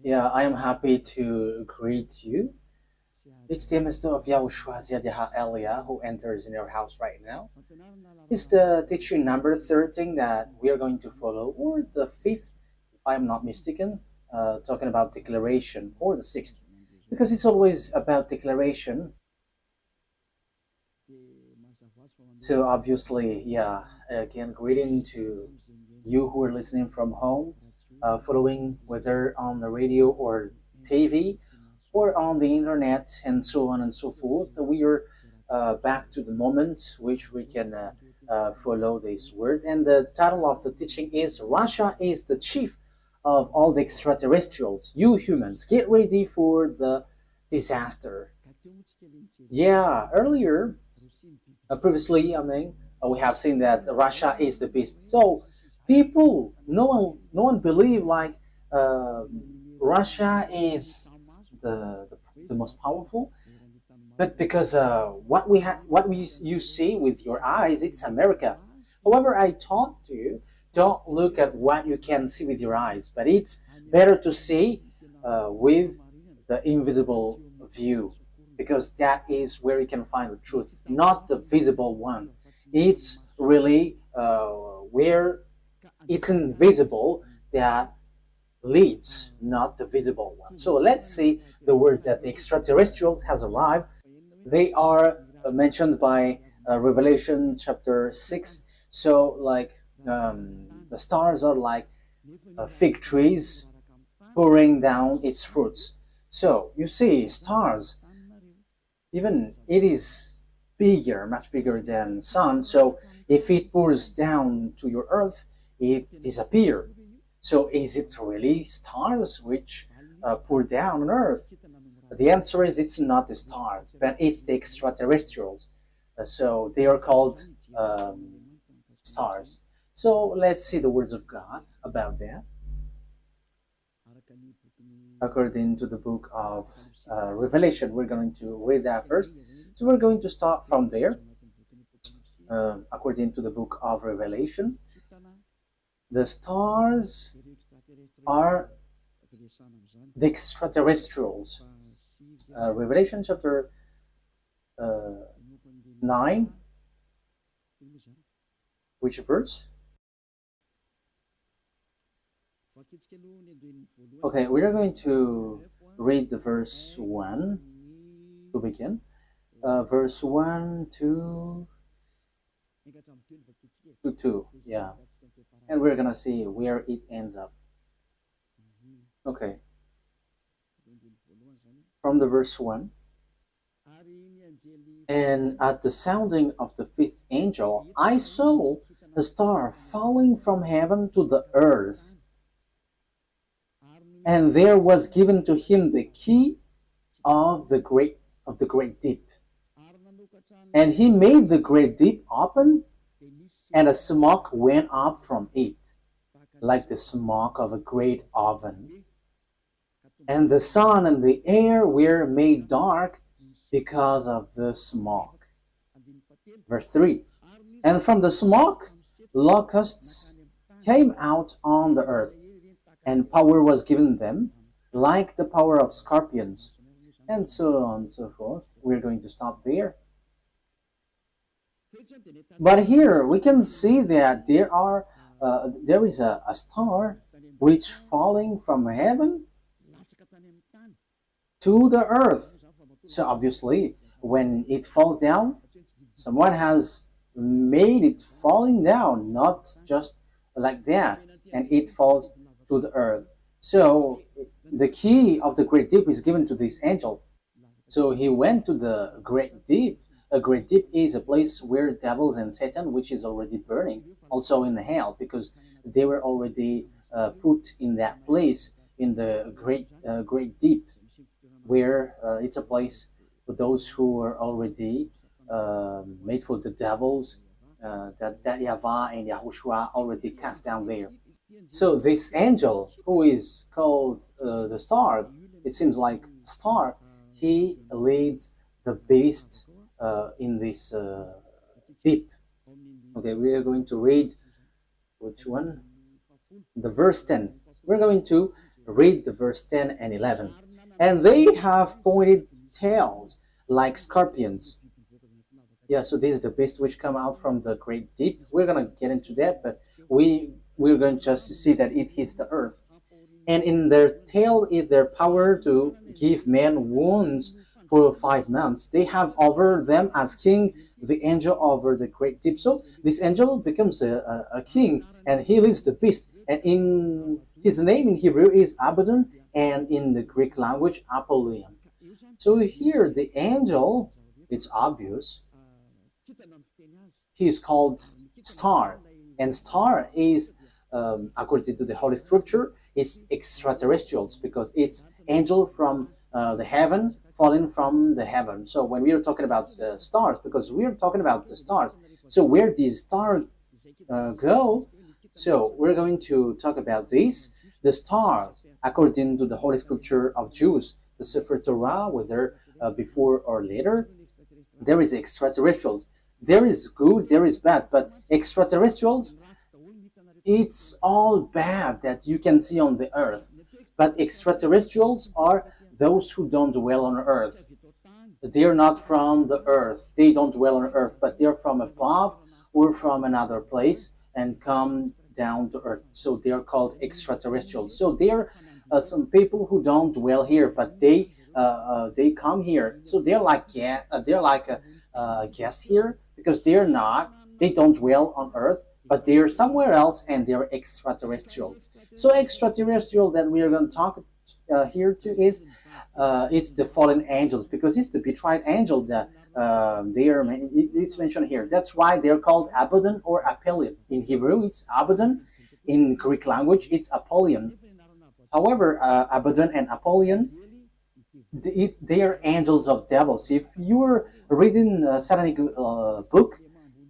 Yeah, I am happy to greet you. It's the Master of YAHOSHUAH Elia who enters in your house right now. It's the teaching number 13 that we are going to follow, or the fifth, if I'm not mistaken, talking about declaration, or the sixth, because it's always about declaration. So obviously, yeah, again, greeting to you who are listening from home, following whether on the radio or TV or on the internet and so on and so forth. We are back to the moment which we can follow this word. And the title of the teaching is Russia is the chief of all the extraterrestrials. You humans, get ready for the disaster. Yeah, earlier previously, we have seen that Russia is the beast. So people, no one believe like uh, Russia is the most powerful. But because you see with your eyes, it's America. However, I taught you, don't look at what you can see with your eyes, but it's better to see with the invisible view, because that is where you can find the truth, not the visible one. It's really where it's invisible that leads, not the visible one. So let's see the words that the extraterrestrials has arrived. They are mentioned by Revelation chapter 6. So like the stars are like fig trees pouring down its fruits. So you see stars, even it is bigger, much bigger than sun. So if it pours down to your earth, it disappears. So is it really stars which pour down on earth? The answer is it's not the stars, but it's the extraterrestrials. So they are called stars. So let's see the words of God about that. According to the book of Revelation, we're going to read that first. So we're going to start from there. According to the book of Revelation, the stars are the extraterrestrials. Revelation chapter 9, which verse? Okay, we are going to read the verse 1 to begin. Verse 1 to 2, yeah. And we're gonna see where it ends up. Okay, from the verse 1. And at the sounding of the fifth angel, I saw a star falling from heaven to the earth. And there was given to him the key of the great deep. And he made the great deep open, and a smoke went up from it, like the smoke of a great oven. And the sun and the air were made dark because of the smoke. Verse 3. And from the smoke, locusts came out on the earth, and power was given them, like the power of scorpions, and so on and so forth. We're going to stop there. But here we can see that there is a star which falling from heaven to the earth. So obviously, when it falls down, someone has made it falling down, not just like that, and it falls to the earth. So the key of the great deep is given to this angel. So he went to the great deep. A great deep is a place where devils and Satan, which is already burning, also in the hell, because they were already put in that place in the great deep, where it's a place for those who are already made for the devils, that YAHVAH and YAHOSHUAH already cast down there. So this angel, who is called the star, it seems like star, he leads the beast in this deep. Okay, we are going to read which one? The verse 10. We're going to Read the verse 10 and 11. And they have pointed tails like scorpions. Yeah, so this is the beast which come out from the great deep. We're gonna get into that, but we're going just to see that it hits the earth. And in their tail is their power to give men wounds for 5 months. They have over them as king the angel over the great deep. So this angel becomes a king, and he leads the beast. And in his name in Hebrew is Abaddon, and in the Greek language Apollyon. So here the angel, it's obvious, he is called star, and star is according to the Holy Scripture, it's extraterrestrials because it's angel from the heaven falling from the heaven. So when we are talking about the stars, because we are talking about the stars, so where these stars go, so we're going to talk about this. The stars, according to the Holy Scripture of Jews, the Sefer Torah, whether before or later, there is extraterrestrials. There is good, there is bad, but extraterrestrials, it's all bad that you can see on the earth. But extraterrestrials are those who don't dwell on earth. They're not from the earth. They don't dwell on earth, but they're from above or from another place and come down to earth. So they're called extraterrestrials. So they're some people who don't dwell here, but they come here. So they're like guests here because they don't dwell on earth, but they're somewhere else and they're extraterrestrials. So extraterrestrial that we are going to talk here to is it's the fallen angels, because it's the betrayed angel that it's mentioned here. That's why they're called Abaddon or Apollyon. In Hebrew, it's Abaddon. In Greek language, it's Apollyon. However, Abaddon and Apollyon, they are angels of devils. If you're reading a satanic book,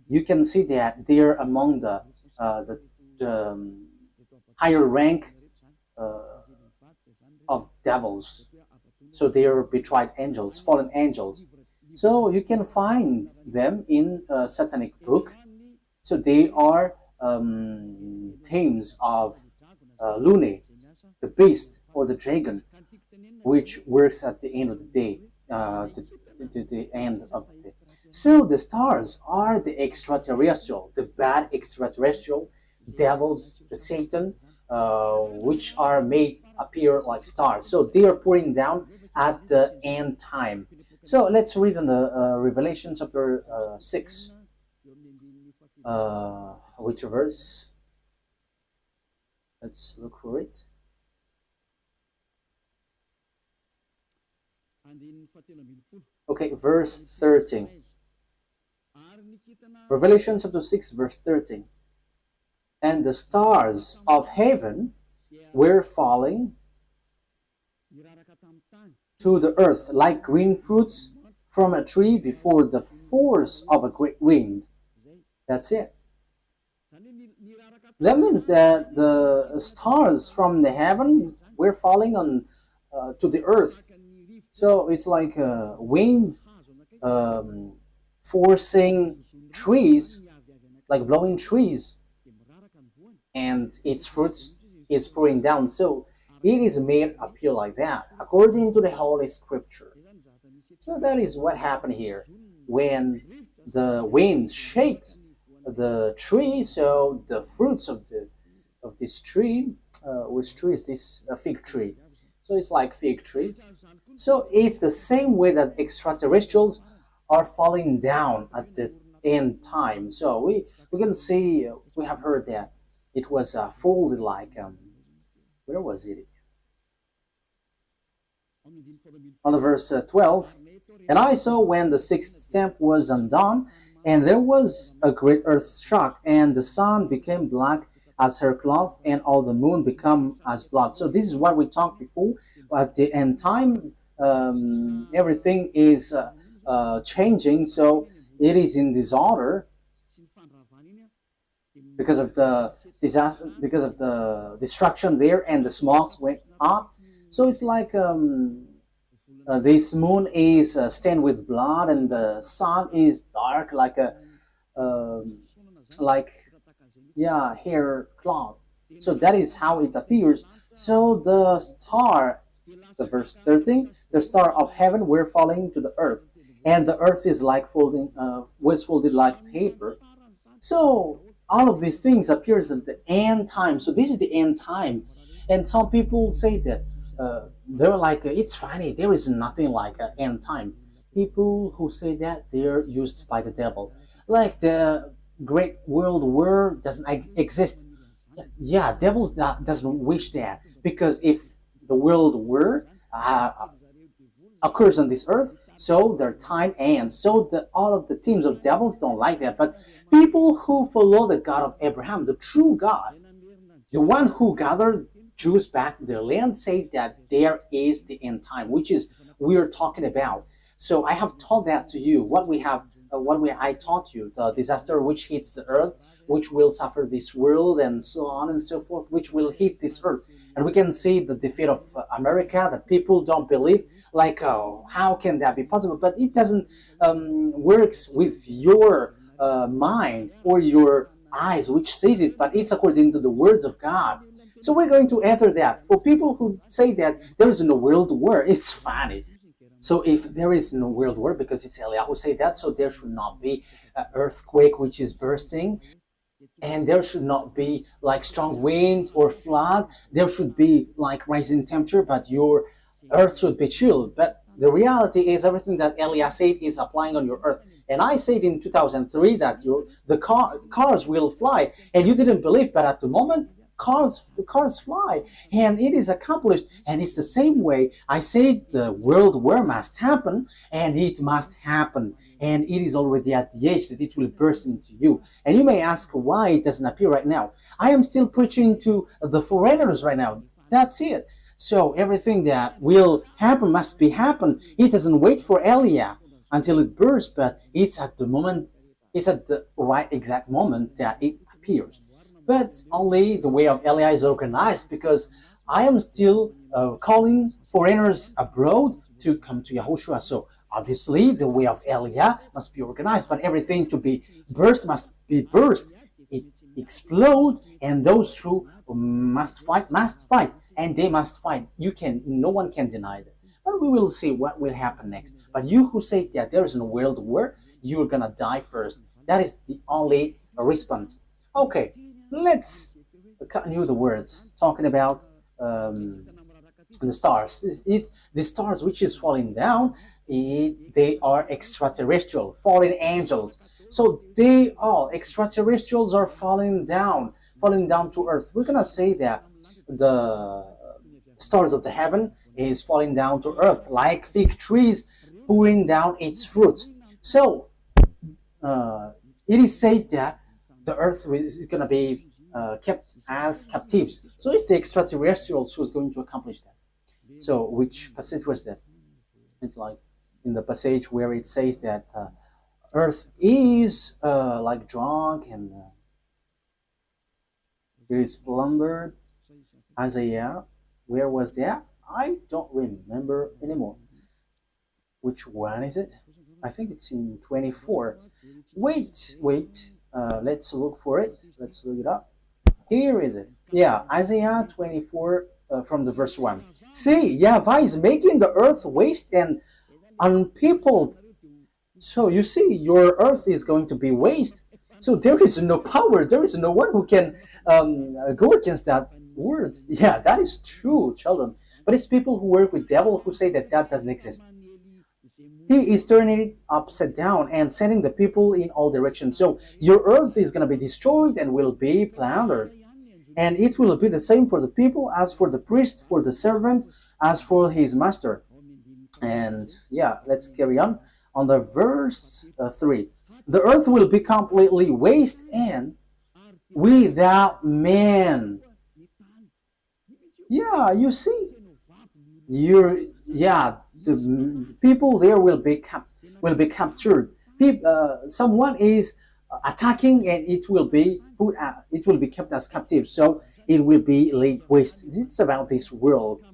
you can see that they're among the higher rank of devils. So they are betrayed angels, fallen angels. So you can find them in a satanic book. So they are themes of Lune, the beast or the dragon, which works at the end of the day, the end of the day. So the stars are the extraterrestrial, the bad extraterrestrial, devils, the Satan, which are made appear like stars. So they are pouring down at the end time. So let's read in the Revelation chapter 6. Which verse? Let's look for it. Okay, verse 13. Revelation chapter 6, verse 13. And the stars of heaven were falling to the earth like green fruits from a tree before the force of a great wind. That's it. That means that the stars from the heaven were falling on to the earth. So it's like a wind forcing trees, like blowing trees, and its fruits is pouring down. So it is made appear like that, according to the Holy Scripture. So that is what happened here. When the wind shakes the tree, so the fruits of this tree, which tree is this? A fig tree. So it's like fig trees. So it's the same way that extraterrestrials are falling down at the end time. So we can see, we have heard that it was folded like, where was it? On the verse 12, and I saw when the sixth stamp was undone, and there was a great earth shock, and the sun became black as her cloth, and all the moon become as blood. So this is what we talked before. At the end time, everything is changing. So it is in disorder because of the disaster, because of the destruction there, and the smokes went up. So it's like this moon is stained with blood, and the sun is dark like a hair cloth. So that is how it appears. So the star, the verse 13, the star of heaven were falling to the earth, and the earth is like folding, was folded like paper. So all of these things appears at the end time. So this is the end time, and some people say that they're like it's funny. There is nothing like an end time. People who say that they're used by the devil, like the Great World War doesn't exist. Yeah, devils doesn't wish that because if the world war occurs on this earth, so their time ends. So all of the teams of devils don't like that. But people who follow the God of Abraham, the true God, the one who gathered Jews back to their land, say that there is the end time, which is we are talking about. So I have taught that to you. I taught you the disaster which hits the earth, which will suffer this world, and so on and so forth, which will hit this earth. And we can see the defeat of America that people don't believe. Like, oh, how can that be possible? But it doesn't works with your mind or your eyes, which says it, but it's according to the words of God. So we're going to enter that. For people who say that there is no world war, it's funny. So if there is no world war, because it's Eliyahu who say that, so there should not be an earthquake which is bursting, and there should not be like strong wind or flood. There should be like rising temperature, but your earth should be chilled. But the reality is everything that Eliyahu said is applying on your earth. And I said in 2003 that cars will fly, and you didn't believe, but at the moment cars fly, and it is accomplished. And it's the same way I said the world war must happen, and it must happen, and it is already at the age that it will burst into you. And you may ask why it doesn't appear right now. I am still preaching to the foreigners right now. That's it. So everything that will happen must be happen. It doesn't wait for Elia until it bursts, but it's at the right exact moment that it appears. But only the way of Elia is organized, because I am still calling foreigners abroad to come to YAHOSHUAH. So obviously the way of Elia must be organized, but everything to be burst must be burst. It explode, and those who must fight, and they must fight. No one can deny that. But we will see what will happen next. But you who say that there is no world war, you're gonna die first. That is the only response. Okay, let's continue the words talking about the stars. The stars which is falling down, they are extraterrestrial, fallen angels. So they all extraterrestrials are falling down to earth. We're gonna say that the stars of the heaven is falling down to earth like fig trees pouring down its fruits. So it is said that the earth is going to be kept as captives. So it's the extraterrestrials who's going to accomplish that. So which passage was that? It's like in the passage where it says that earth is like drunk and it is plundered. Isaiah, where was that? I don't remember anymore. Which one is it? I think it's in 24. Wait. Let's look for it. Let's look it up. Here is it. Yeah, Isaiah 24 from the verse 1. See, YAHVAH is making the earth waste and unpeopled. So you see, your earth is going to be waste. So there is no power. There is no one who can go against that word. Yeah, that is true, children. But it's people who work with devil who say that doesn't exist. He is turning it upside down and sending the people in all directions. So your earth is going to be destroyed and will be plundered. And it will be the same for the people as for the priest, for the servant, as for his master. And yeah, let's carry on the verse 3. The earth will be completely waste and without man. Yeah, you see. The people there will be captured. Someone is attacking, and it will be kept as captive. So it will be laid waste. It's about this world,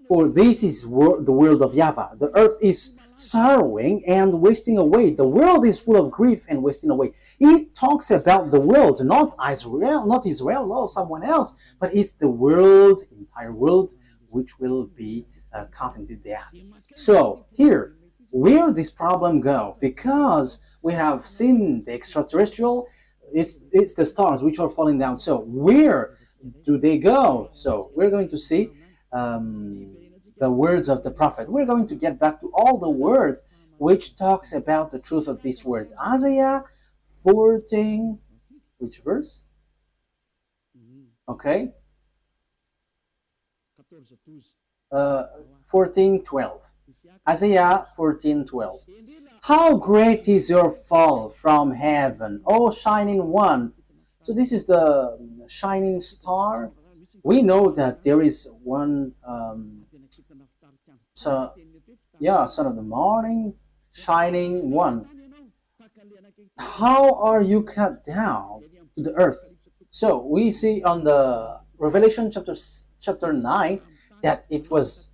for this is the world of YAHVAH. The earth is sorrowing and wasting away. The world is full of grief and wasting away. It talks about the world, not Israel, no someone else, but it's the world, entire world, which will be caught into death. So here, where this problem go? Because we have seen the extraterrestrial, it's the stars which are falling down. So where do they go? So we're going to see the words of the prophet. We're going to get back to all the words which talks about the truth of these words. Isaiah 14, which verse? Okay. 14:12. Isaiah 14:12. How great is your fall from heaven, O shining one. So this is the shining star. We know that there is one son of the morning, shining one. How are you cut down to the earth? So we see on the Revelation chapter 9 that it was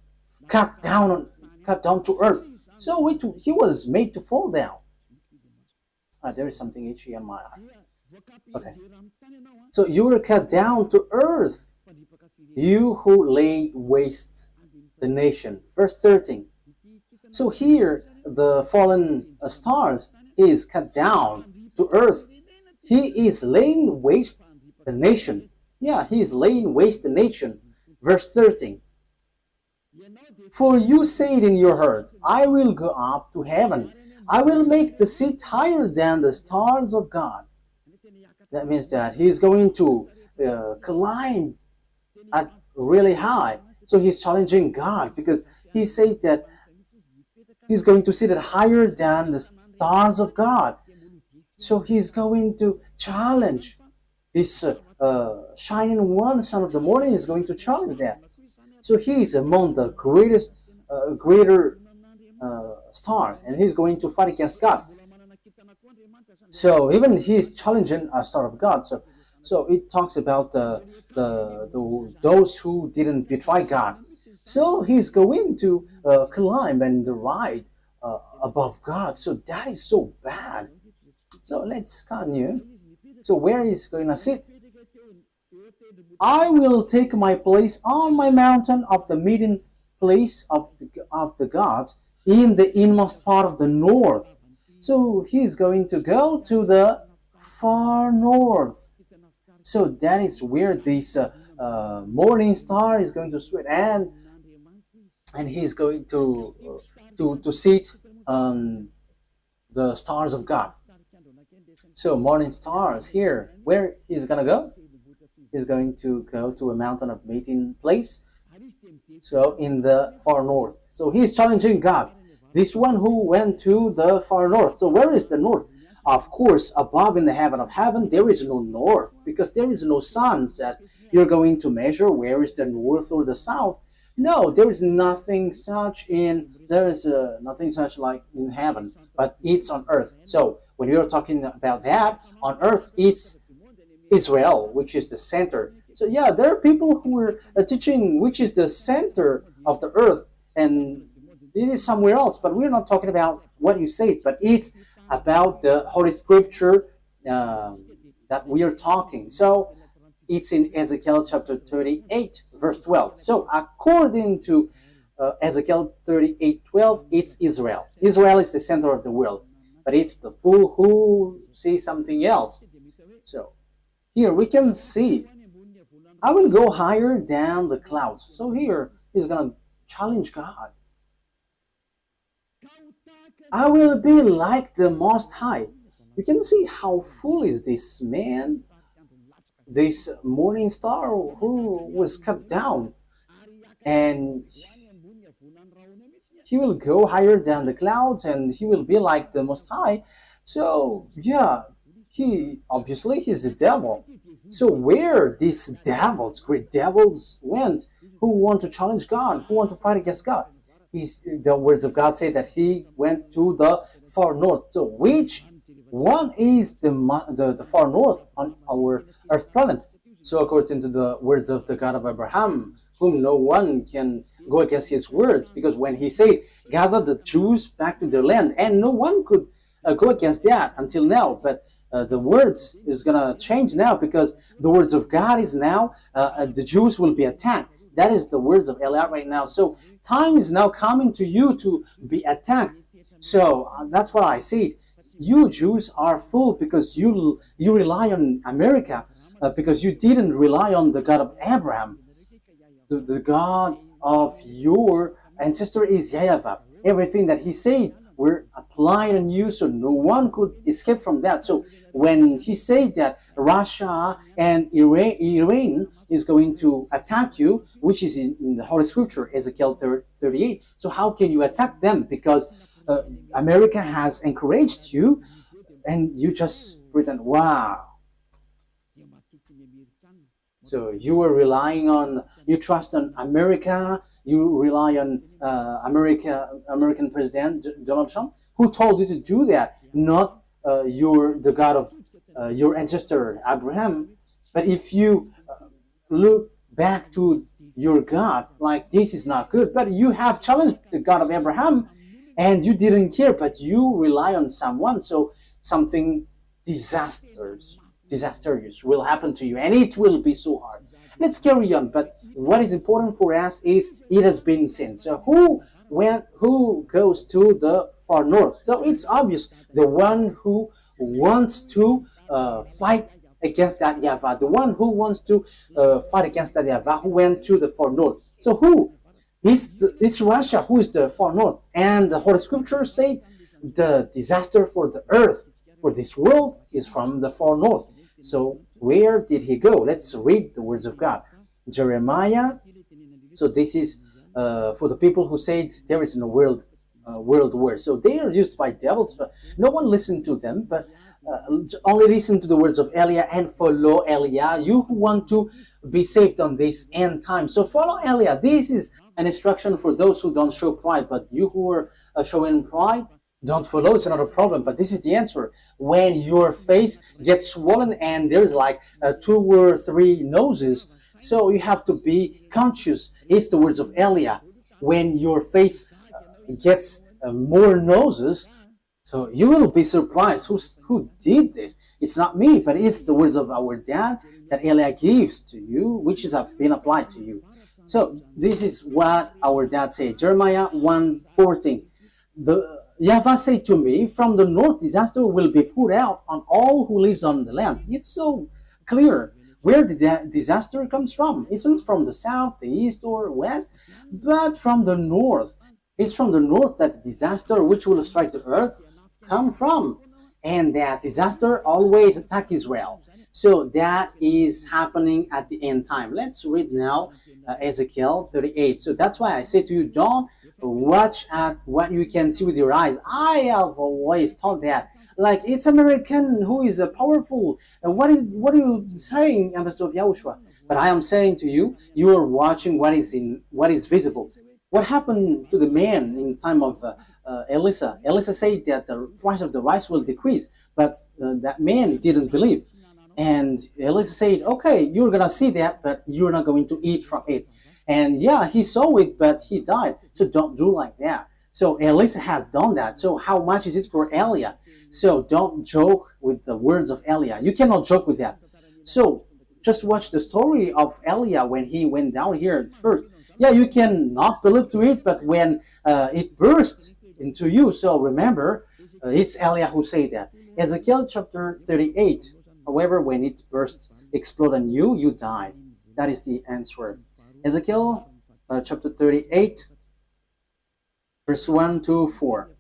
cut down to earth. So he was made to fall down. There is something itchy on my eye. Okay. So you were cut down to earth, you who laid waste the nation. Verse 13. So here the fallen stars is cut down to earth. He is laying waste the nation. Yeah, he is laying waste the nation. Verse 13. For you said in your heart, I will go up to heaven. I will make the seat higher than the stars of God. That means that he's going to climb at really high. So he's challenging God because he said that he's going to sit at higher than the stars of God. So he's going to challenge this shining one, son of the morning, is going to challenge that. So he is among the greater star, and he's going to fight against God. So even he's challenging a star of God. So it talks about those who didn't betray God. So he's going to climb and ride above God. So that is so bad. So let's continue. So where is going to sit? I will take my place on my mountain of the meeting place of the gods in the inmost part of the north. So he's going to go to the far north. So that is where this morning star is going to sweat, and he's going to sit on the stars of God. So morning stars here, where he's gonna go? He's going to go to a mountain of meeting place. So in the far north. So he's challenging God. This one who went to the far north. So where is the north? Of course, above in the heaven of heaven, there is no north, because there is no sun that you're going to measure where is the north or the south. No, there is nothing such nothing such like in heaven, but it's on earth. So when you're talking about that, on earth, it's Israel, which is the center. So yeah, there are people who are teaching which is the center of the earth, and it is somewhere else. But we're not talking about what you said, but it's about the Holy Scripture that we are talking. So it's in Ezekiel chapter 38, verse 12. So according to Ezekiel 38:12, it's Israel. Israel is the center of the world, but it's the fool who sees something else. So here we can see, I will go higher than the clouds. So here he's going to challenge God. I will be like the Most High. You can see how fool is this man, this morning star who was cut down. And he will go higher than the clouds, and he will be like the Most High. So yeah, he's a devil. So where these devils, great devils, went, who want to challenge God, who want to fight against God? The words of God say that he went to the far north. So which one is the far north on our earth planet? So according to the words of the God of Abraham, whom no one can go against his words, because when he said, gather the Jews back to their land, and no one could go against that until now. But the words is going to change now, because the words of God is now, the Jews will be attacked. That is the words of Eliah right now. So time is now coming to you to be attacked. So that's why I said, you Jews are fooled, because you rely on America, because you didn't rely on the God of Abraham. The God of your ancestor is YAHVAH. Everything that he said were applied on you, so no one could escape from that. So when he said that Russia and Iran is going to attack you, which is in the Holy Scripture, Ezekiel 38, so how can you attack them? Because America has encouraged you, and you just pretend, wow. So you were relying on, you trust on America, you rely on American President Donald Trump, who told you to do that, not the God of your ancestor Abraham. But if you look back to your God, like, this is not good, but you have challenged the God of Abraham, and you didn't care, but you rely on someone, so something disastrous will happen to you, and it will be so hard. Let's carry on. But what is important for us is, it has been seen. So who goes to the far north? So it's obvious, the one who wants to fight against that YAHVAH, the one who wants to fight against that YAHVAH, who went to the far north. So who? It's Russia who is the far north. And the Holy Scripture said the disaster for the earth, for this world, is from the far north. So where did he go? Let's read the words of God. Jeremiah. So this is for the people who said there is no world war. So they are used by devils, but no one listened to them, but only listen to the words of Eliah and follow Eliah, you who want to be saved on this end time. So follow Eliah. This is an instruction for those who don't show pride, but you who are showing pride, don't follow. It's not a problem, but this is the answer. When your face gets swollen and there's like 2 or 3 noses, so you have to be conscious. It's the words of Eliah. When your face gets more noses, so you will be surprised. Who did this? It's not me, but it's the words of our dad that Eliah gives to you, which is been applied to you. So this is what our dad said. Jeremiah 1:14. YAHVAH said to me, from the north disaster will be poured out on all who lives on the land. It's so clear where the disaster comes from. It's not from the south, the east, or west, but from the north. It's from the north that the disaster which will strike the earth come from. And that disaster always attack Israel. So that is happening at the end time. Let's read now Ezekiel 38. So that's why I say to you, don't watch at what you can see with your eyes. I have always thought that, like, it's American who is powerful. What are you saying, Ambassador of YAHOSHUAH? But I am saying to you, you are watching what is visible. What happened to the man in time of Elisha? Elisha said that the price of the rice will decrease, but that man didn't believe. And Elisha said, okay, you're going to see that, but you're not going to eat from it. And yeah, he saw it, but he died. So don't do like that. So Elisha has done that. So how much is it for Eliah? So don't joke with the words of Eliah. You cannot joke with that. So just watch the story of Eliah when he went down here at first. Yeah, you can not believe to it, but when it burst into you, so remember, it's Eliah who said that. Ezekiel chapter 38, however, when it burst, explode on you, you die. That is the answer. Ezekiel chapter 38, verse 1 to 4.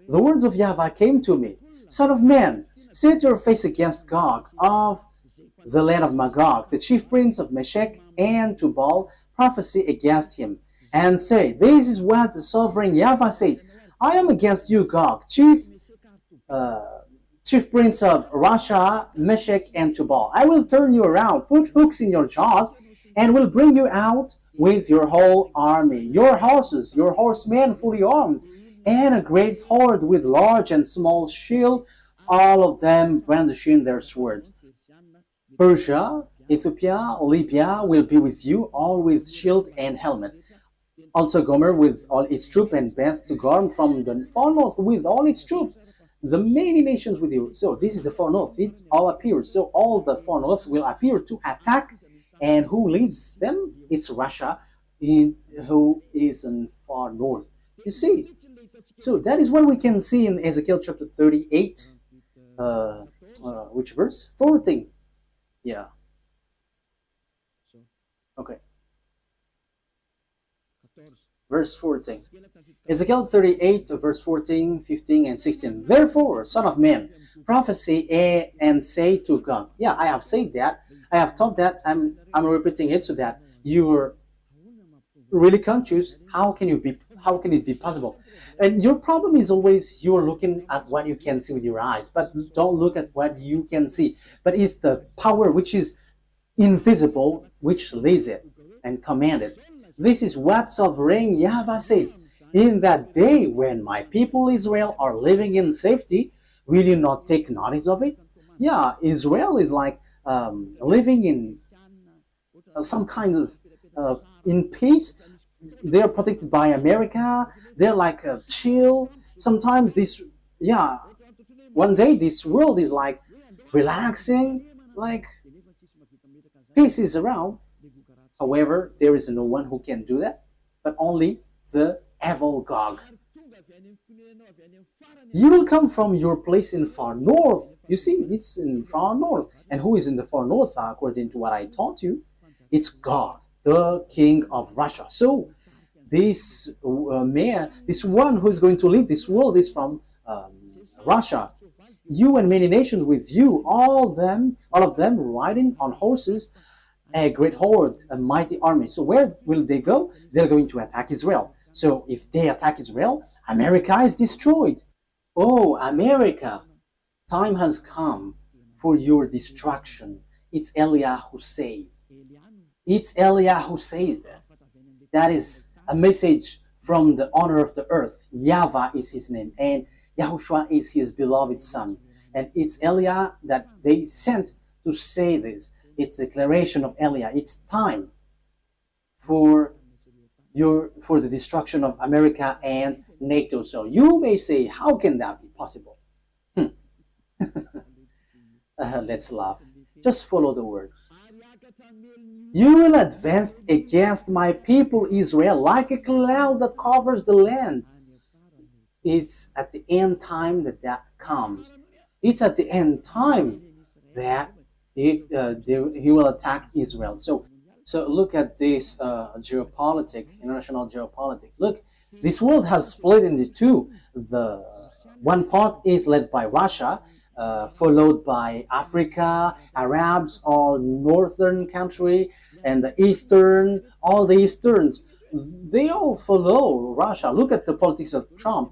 The words of YAHVAH came to me. Son of man, set your face against Gog of the land of Magog, the chief prince of Meshech and Tubal, prophesy against him, and say, this is what the sovereign YAHVAH says. I am against you, Gog, chief prince of Russia, Meshech, and Tubal. I will turn you around, put hooks in your jaws, and will bring you out with your whole army, your horses, your horsemen fully armed, and a great horde with large and small shield, all of them brandishing their swords. Persia, Ethiopia, Libya will be with you, all with shield and helmet. Also Gomer with all its troops, and Beth to Gorm from the far north with all its troops. The many nations with you. So this is the far north. It all appears. So all the far north will appear to attack. And who leads them? It's Russia, who is in far north. You see. So that is what we can see in Ezekiel chapter 38. Which verse? 14. Yeah. Okay. Verse 14. Ezekiel 38, verse 14, 15, and 16. Therefore, son of man, prophesy and say to God. Yeah, I have said that. I have taught that. I'm repeating it so that you're really conscious. How can it be possible? And your problem is always you're looking at what you can see with your eyes, but don't look at what you can see. But it's the power which is invisible which leads it and command it. This is what sovereign YAHVAH says. In that day when my people Israel are living in safety, will you not take notice of it? Yeah, Israel is like living in some kind of in peace. They're protected by America. They're like chill. Sometimes one day this world is like relaxing, like peace is around. However, there is no one who can do that, but only the evil Gog. You will come from your place in far north. You see, it's in far north. And who is in the far north, according to what I taught you? It's God, the king of Russia. So this this one who is going to lead this world is from Russia. You and many nations with you, all of them riding on horses, a great horde, a mighty army. So where will they go? They're going to attack Israel. So if they attack Israel, America is destroyed. Oh, America, time has come for your destruction. It's Eliah who says. It's Eliah who says that. That is a message from the owner of the earth. YAHVAH is his name, and YAHOSHUAH is his beloved son. And it's Eliah that they sent to say this. It's a declaration of Eliah. It's time for the destruction of America and NATO. So you may say, how can that be possible? Let's laugh. Just follow the words. You will advance against my people Israel like a cloud that covers the land. It's at the end time that comes. It's at the end time that he will attack Israel. So look at this international geopolitics. Look, this world has split into two. The one part is led by Russia, followed by Africa, Arabs, all northern country, and the eastern, all the easterns. They all follow Russia. Look at the politics of Trump.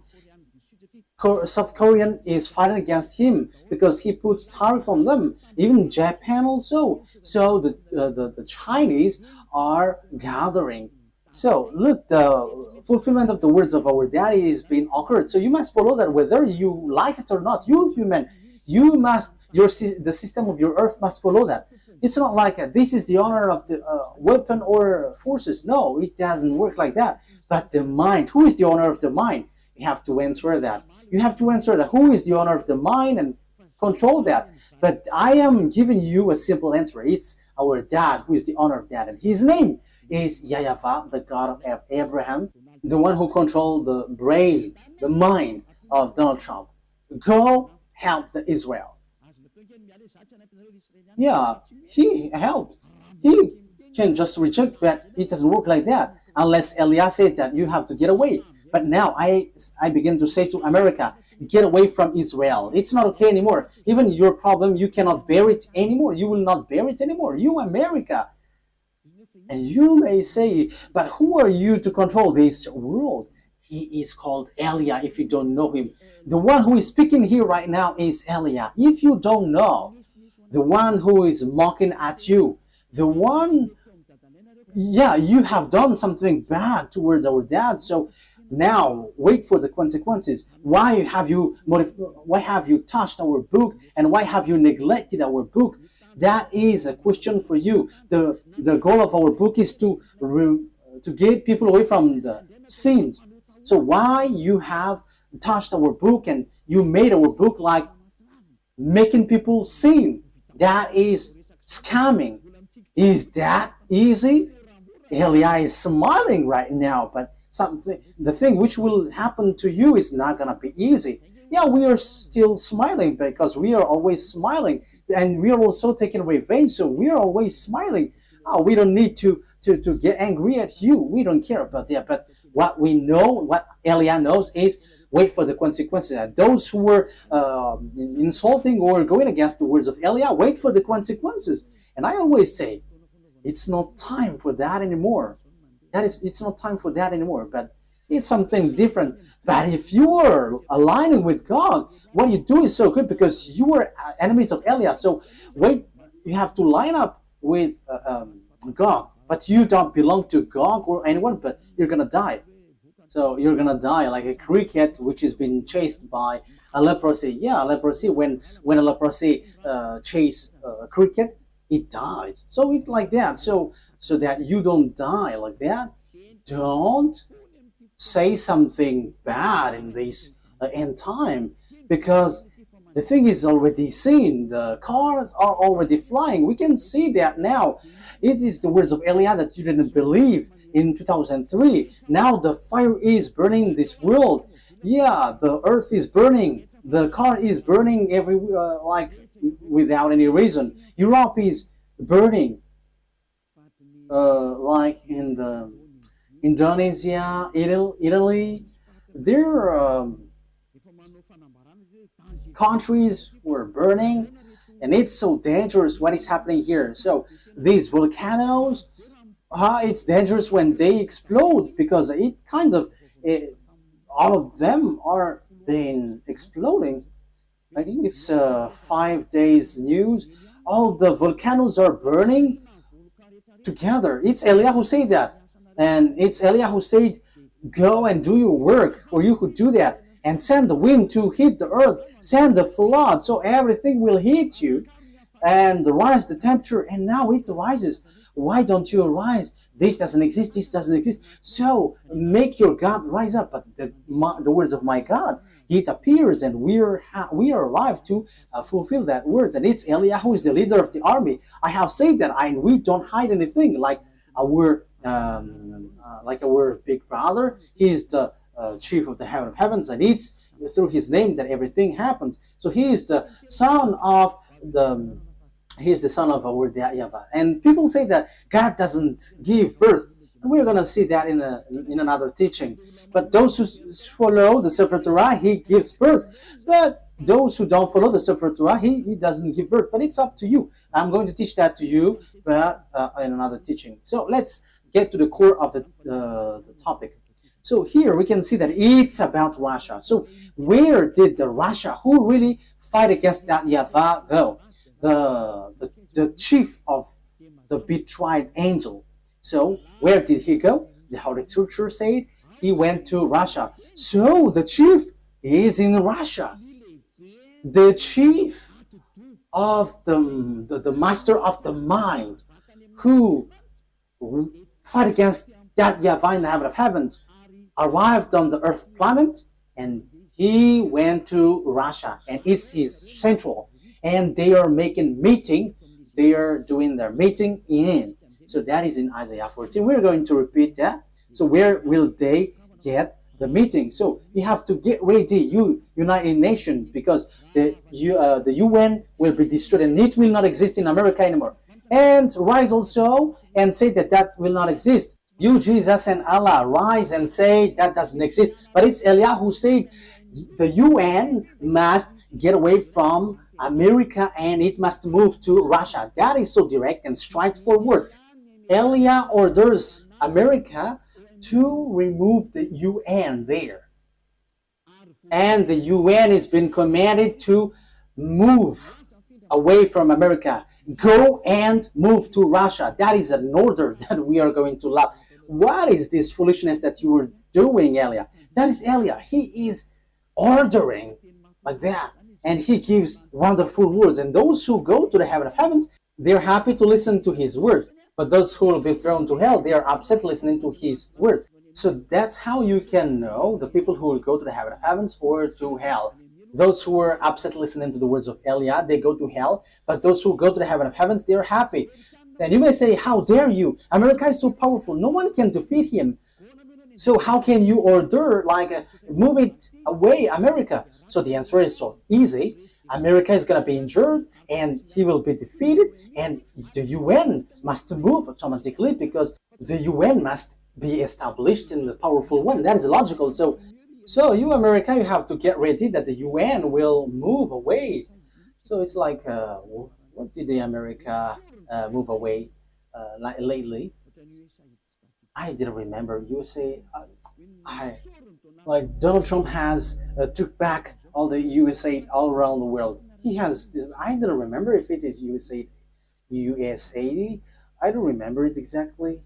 South Korean is fighting against him because he puts tariff on them. Even Japan also. So the Chinese are gathering. So look, the fulfillment of the words of our daddy is being occurred. So you must follow that whether you like it or not. You human, you must, the system of your earth must follow that. It's not like this is the honor of the weapon or forces. No, it doesn't work like that. But the mind, who is the honor of the mind? You have to answer that. You have to answer that. Who is the owner of the mind and control that? But I am giving you a simple answer. It's our dad who is the owner of that. And his name is YAHVAH, the God of Abraham, the one who controlled the brain, the mind of Donald Trump. Go help the Israel. Yeah, he helped. He can just reject, but it doesn't work like that. Unless Eliah said that you have to get away. But now I begin to say to America, get away from Israel. It's not okay anymore. Even your problem, you cannot bear it anymore. You will not bear it anymore. You, America. And you may say, but who are you to control this world? He is called Eliah if you don't know him. The one who is speaking here right now is Eliah. If you don't know, the one who is mocking at you, the one, yeah, you have done something bad towards our dad. So now wait for the consequences. Why have you touched our book, and why have you neglected our book? That is a question for you. The goal of our book is to to get people away from the sins. So why you have touched our book and you made our book like making people sin? That is scamming. Is that easy? Elia is smiling right now, but the thing which will happen to you is not gonna be easy. Yeah, we are still smiling because we are always smiling, and we are also taking revenge, so we are always smiling. Oh, we don't need to get angry at you. We don't care about that. But what we know, what Elia knows, is wait for the consequences. And those who were insulting or going against the words of Elia, wait for the consequences. And I always say, it's not time for that anymore. It's not time for that anymore. But it's something different. But if you are aligning with God, what you do is so good because you are enemies of Elia. So wait, you have to line up with God. But you don't belong to God or anyone, but you're going to die. So you're going to die like a cricket which has been chased by a leprosy. Yeah, leprosy, when a leprosy chases a cricket, it dies. So it's like that. So that you don't die like that, don't say something bad in this end time, because the thing is already seen. The cars are already flying. We can see that now. It is the words of Elia that you didn't believe in 2003. Now the fire is burning this world. Yeah, the earth is burning. The car is burning everywhere, like without any reason. Europe is burning, like in the Indonesia, Italy. Their countries were burning, and it's so dangerous what is happening here. So these volcanoes, it's dangerous when they explode, because it kind of all of them are been exploding. I think it's 5 days news. All the volcanoes are burning together. It's Elia who said that, and it's Elia who said, "Go and do your work, for you who do that, and send the wind to hit the earth, send the flood, so everything will hit you, and rise the temperature." And now it rises. Why don't you rise? This doesn't exist. This doesn't exist. So make your God rise up. But the words of my God, it appears, and we are alive to fulfill that words. And it's Elia who is the leader of the army. I have said that, and we don't hide anything. Like our big brother, he is the chief of the heaven of heavens, and it's through his name that everything happens. So he is the son of our YAHVAH. And people say that God doesn't give birth. And we're going to see that in another teaching. But those who follow the Sefer Torah, he gives birth. But those who don't follow the Sefer Torah, he doesn't give birth. But it's up to you. I'm going to teach that to you, but in another teaching. So let's get to the core of the topic. So here we can see that it's about Russia. So where did the Russia who really fight against that YAHVAH go? The chief of the betrayed angel. So where did he go? The Holy Scripture said he went to Russia. So the chief is in Russia. The chief of the master of the mind who fight against that YAHVAH in the heaven of heavens arrived on the earth planet, and he went to Russia, and it's his central. And they are making meeting. They are doing their meeting in. So that is in Isaiah 14. We're going to repeat that. So where will they get the meeting? So you have to get ready, you United Nations, because the UN will be destroyed, and it will not exist in America anymore. And rise also and say that will not exist. You, Jesus and Allah, rise and say that doesn't exist. But it's Elia who said the UN must get away from America and it must move to Russia. That is so direct and straightforward. Elia orders America to remove the UN there. And the UN has been commanded to move away from America. Go and move to Russia. That is an order that we are going to love. What is this foolishness that you were doing, Elia? That is Elia. He is ordering like that. And he gives wonderful words. And those who go to the heaven of heavens, they're happy to listen to his word. But those who will be thrown to hell, they are upset listening to his word. So that's how you can know the people who will go to the heaven of heavens or to hell. Those who are upset listening to the words of Eliah, they go to hell. But those who go to the heaven of heavens, they are happy. And you may say, how dare you? America is so powerful. No one can defeat him. So how can you order, move it away, America? So the answer is so easy. America is going to be injured and he will be defeated, and the UN must move automatically because the UN must be established in the powerful one. That is logical. So you, America, you have to get ready that the UN will move away. So it's like, what did the America move away lately? I didn't remember. USA, like Donald Trump has took back all the USA all around the world. He has. I don't remember if it is USA. I don't remember it exactly.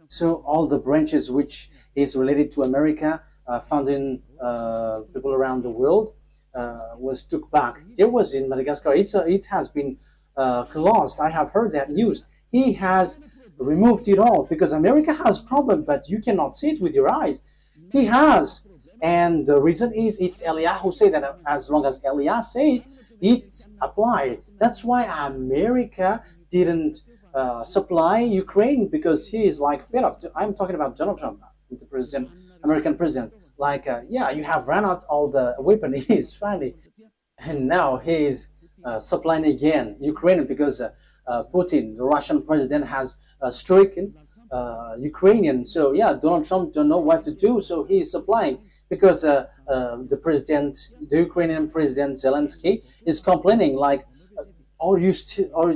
So all the branches which is related to America, found in people around the world, was took back. There was in Madagascar. It has been closed. I have heard that news. He has removed it all because America has problem, but you cannot see it with your eyes. He has, and the reason is it's Eliah who said that. As long as Eliah said, it's applied. That's why America didn't supply Ukraine, because he is like fed up. I'm talking about Donald Trump, the president, American president. Yeah, you have run out all the weapon. He's funny, and now he's supplying again Ukraine because Putin, the Russian president, has stricken Ukrainian. So yeah, Donald Trump don't know what to do, so he's supplying because the Ukrainian president Zelensky is complaining like, are you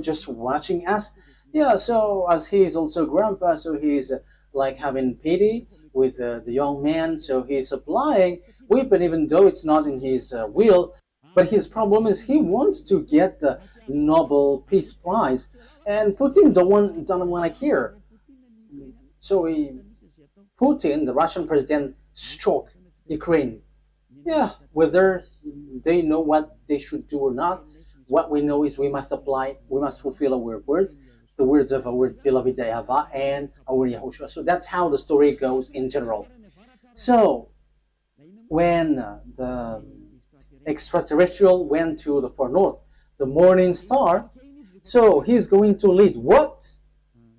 just watching us? Yeah, so as he is also grandpa, so he's like having pity with the young man, so he's supplying weapon even though it's not in his will. But his problem is he wants to get the Nobel Peace Prize, and Putin don't want to care. So Putin, the Russian president, struck Ukraine. Yeah, whether they know what they should do or not, what we know is we must fulfill our words, the words of our beloved YAHVAH and our YAHOSHUAH. So that's how the story goes in general. So when the extraterrestrial went to the far north, the morning star, so he's going to lead what?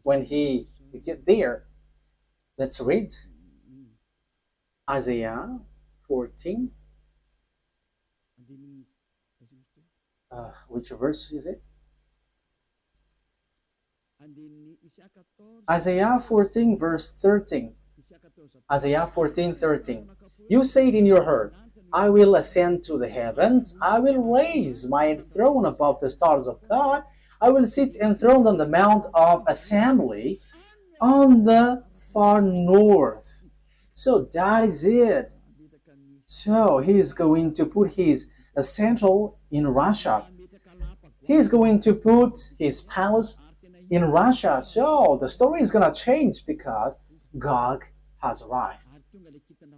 When he get there, let's read Isaiah 14. Which verse is it? Isaiah 14 verse 13. Isaiah 14:13. You said in your heart, I will ascend to the heavens, I will raise my throne above the stars of God, I will sit enthroned on the mount of assembly on the far north. So that is it. So he's going to put his central in Russia. He's going to put his palace in Russia. So the story is going to change because Gog has arrived.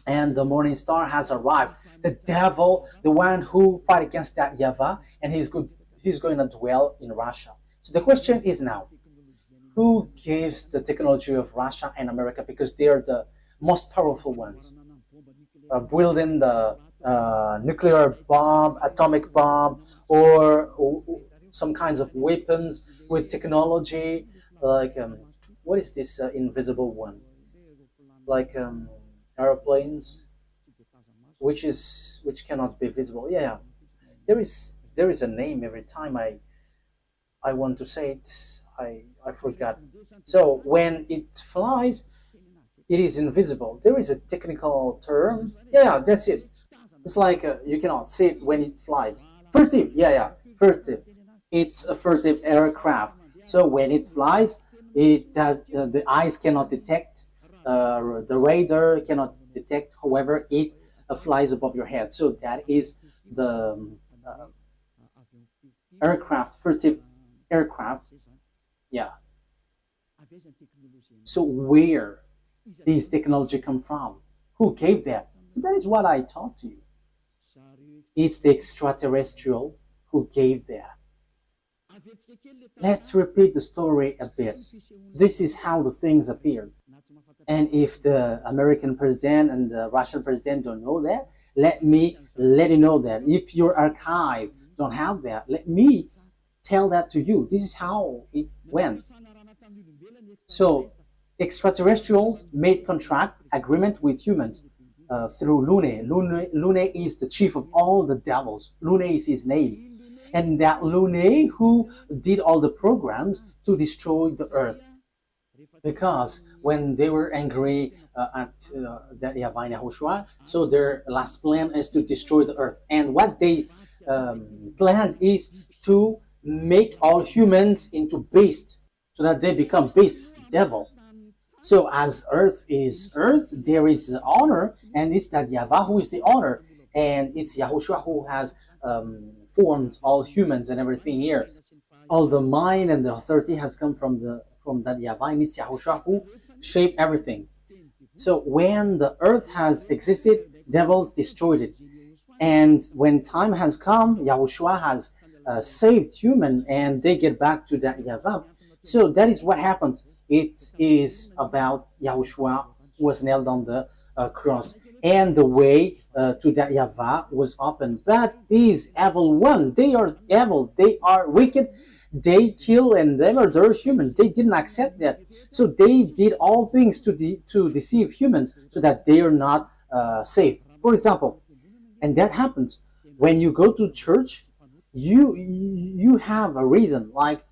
And the morning star has arrived. The devil, the one who fight against that YAHVAH, and he's going to dwell in Russia. So the question is now, who gives the technology of Russia and America, because they are the most powerful ones, building the nuclear bomb, atomic bomb, or some kinds of weapons with technology, like what is this invisible one? Like airplanes, which cannot be visible. Yeah, there is a name every time I want to say it. I forgot. So when it flies, it is invisible. There is a technical term. Yeah, that's it. It's like you cannot see it when it flies. Furtive. Yeah, furtive. It's a furtive aircraft. So when it flies, it does. The eyes cannot detect. The radar cannot detect. However, it flies above your head. So that is the aircraft, furtive aircraft. Yeah. So where these technology come from? Who gave that? So that is what I taught to you. It's the extraterrestrial who gave that. Let's repeat the story a bit. This is how the things appeared. And if the American president and the Russian president don't know that, let me let you know that. If your archive don't have that, let me tell that to you. This is how it went. So extraterrestrials made contract agreement with humans through Lune. Lune is the chief of all the devils. Lune is his name. And that Lune who did all the programs to destroy the earth. Because when they were angry at that YAHVAH and YAHOSHUAH, so their last plan is to destroy the earth. And what they planned is to make all humans into beasts, so that they become beast, devil. So as earth is earth, there is honor, and it's that YAHVAH who is the honor, and it's YAHOSHUAH who has formed all humans and everything here. All the mind and the authority has come from that YAHVAH, and it's YAHOSHUAH who shaped everything. So when the earth has existed, devils destroyed it. And when time has come, YAHOSHUAH has saved human, and they get back to that YAHVAH. So that is what happens. It is about YAHOSHUAH who was nailed on the cross, and the way to that YAHVAH was open. But these evil ones, they are evil, they are wicked, they kill and they murder humans. They didn't accept that. So they did all things to deceive humans so that they are not saved. For example, and that happens when you go to church, you have a reason, like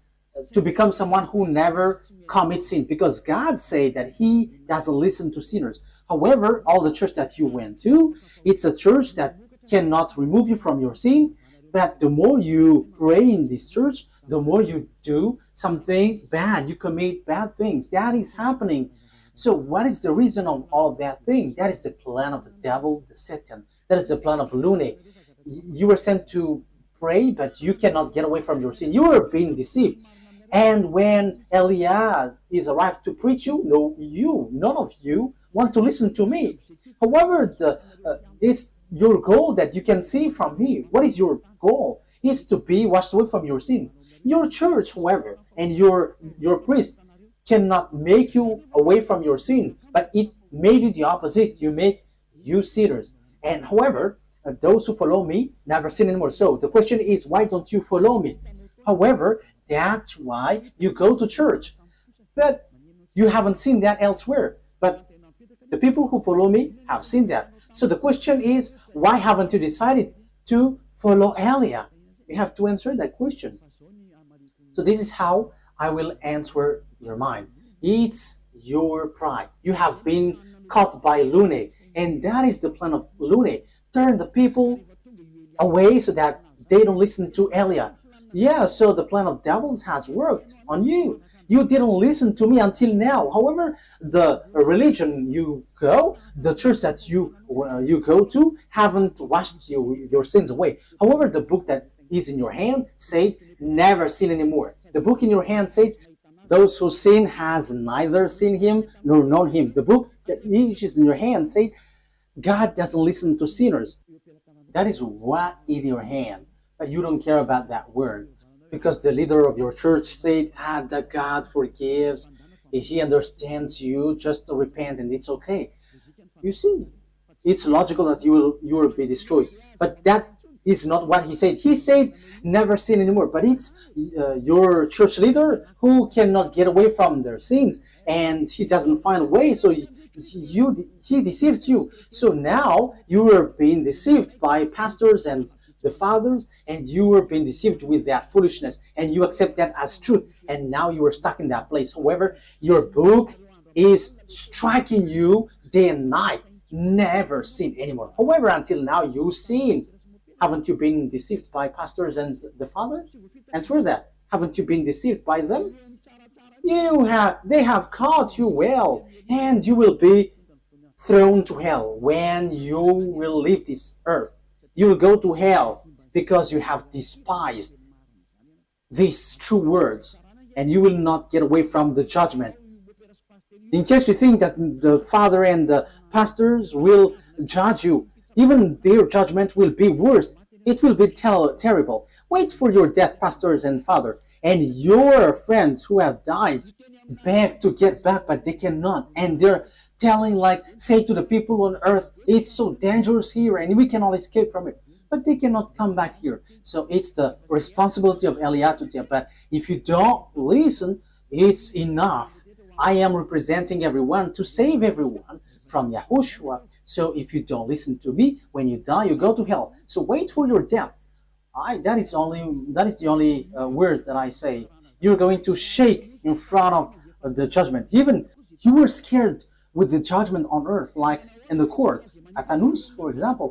to become someone who never commits sin, because God said that He doesn't listen to sinners. However, all the church that you went to, it's a church that cannot remove you from your sin. But the more you pray in this church, the more you do something bad, you commit bad things. That is happening. So what is the reason of all that thing? That is the plan of the devil, the Satan. That is the plan of Lune. You were sent to pray, but you cannot get away from your sin. You are being deceived. And when Eliah is arrived to preach you, none of you want to listen to me. However, it's your goal that you can see from me. What is your goal? It's to be washed away from your sin. Your church, however, and your priest cannot make you away from your sin, but it made you the opposite. You make you sinners. And however, those who follow me never sin anymore. So the question is, why don't you follow me? However, that's why you go to church. But you haven't seen that elsewhere. But the people who follow me have seen that. So the question is, why haven't you decided to follow Elia? You have to answer that question. So this is how I will answer your mind. It's your pride. You have been caught by Lune. And that is the plan of Lune. Turn the people away so that they don't listen to Elia. Yeah, so the plan of devils has worked on you. You didn't listen to me until now. However, the religion you go, the church that you go to, haven't washed your sins away. However, the book that is in your hand said, never sin anymore. The book in your hand said, those who sin has neither seen him nor known him. The book that is in your hand said, God doesn't listen to sinners. That is what in your hand. But you don't care about that word. Because the leader of your church said, that God forgives. He understands you, just to repent and it's okay. You see, it's logical that you will be destroyed. But that is not what he said. He said, never sin anymore. But it's your church leader who cannot get away from their sins. And he doesn't find a way, so he deceives you. So now you are being deceived by pastors and the fathers, and you were being deceived with that foolishness, and you accept that as truth, and now you are stuck in that place. However, your book is striking you day and night. Never sin anymore. However, until now you sin. Haven't you been deceived by pastors and the fathers? Answer that. Haven't you been deceived by them? They have caught you well, and you will be thrown to hell when you will leave this earth. You will go to hell because you have despised these true words, and you will not get away from the judgment. In case you think that the father and the pastors will judge you, even their judgment will be worse. It will be terrible. Wait for your death, pastors and father, and your friends who have died beg to get back, but they cannot. And they're telling, like, say to the people on earth, it's so dangerous here and we cannot escape from it. But they cannot come back here. So it's the responsibility of Eliah to tell. But if you don't listen, it's enough. I am representing everyone to save everyone from Yahushua. So if you don't listen to me, when you die, you go to hell. So wait for your death. That is the only word that I say. You're going to shake in front of the judgment. Even you were scared with the judgment on earth, like in the court at Anus, for example.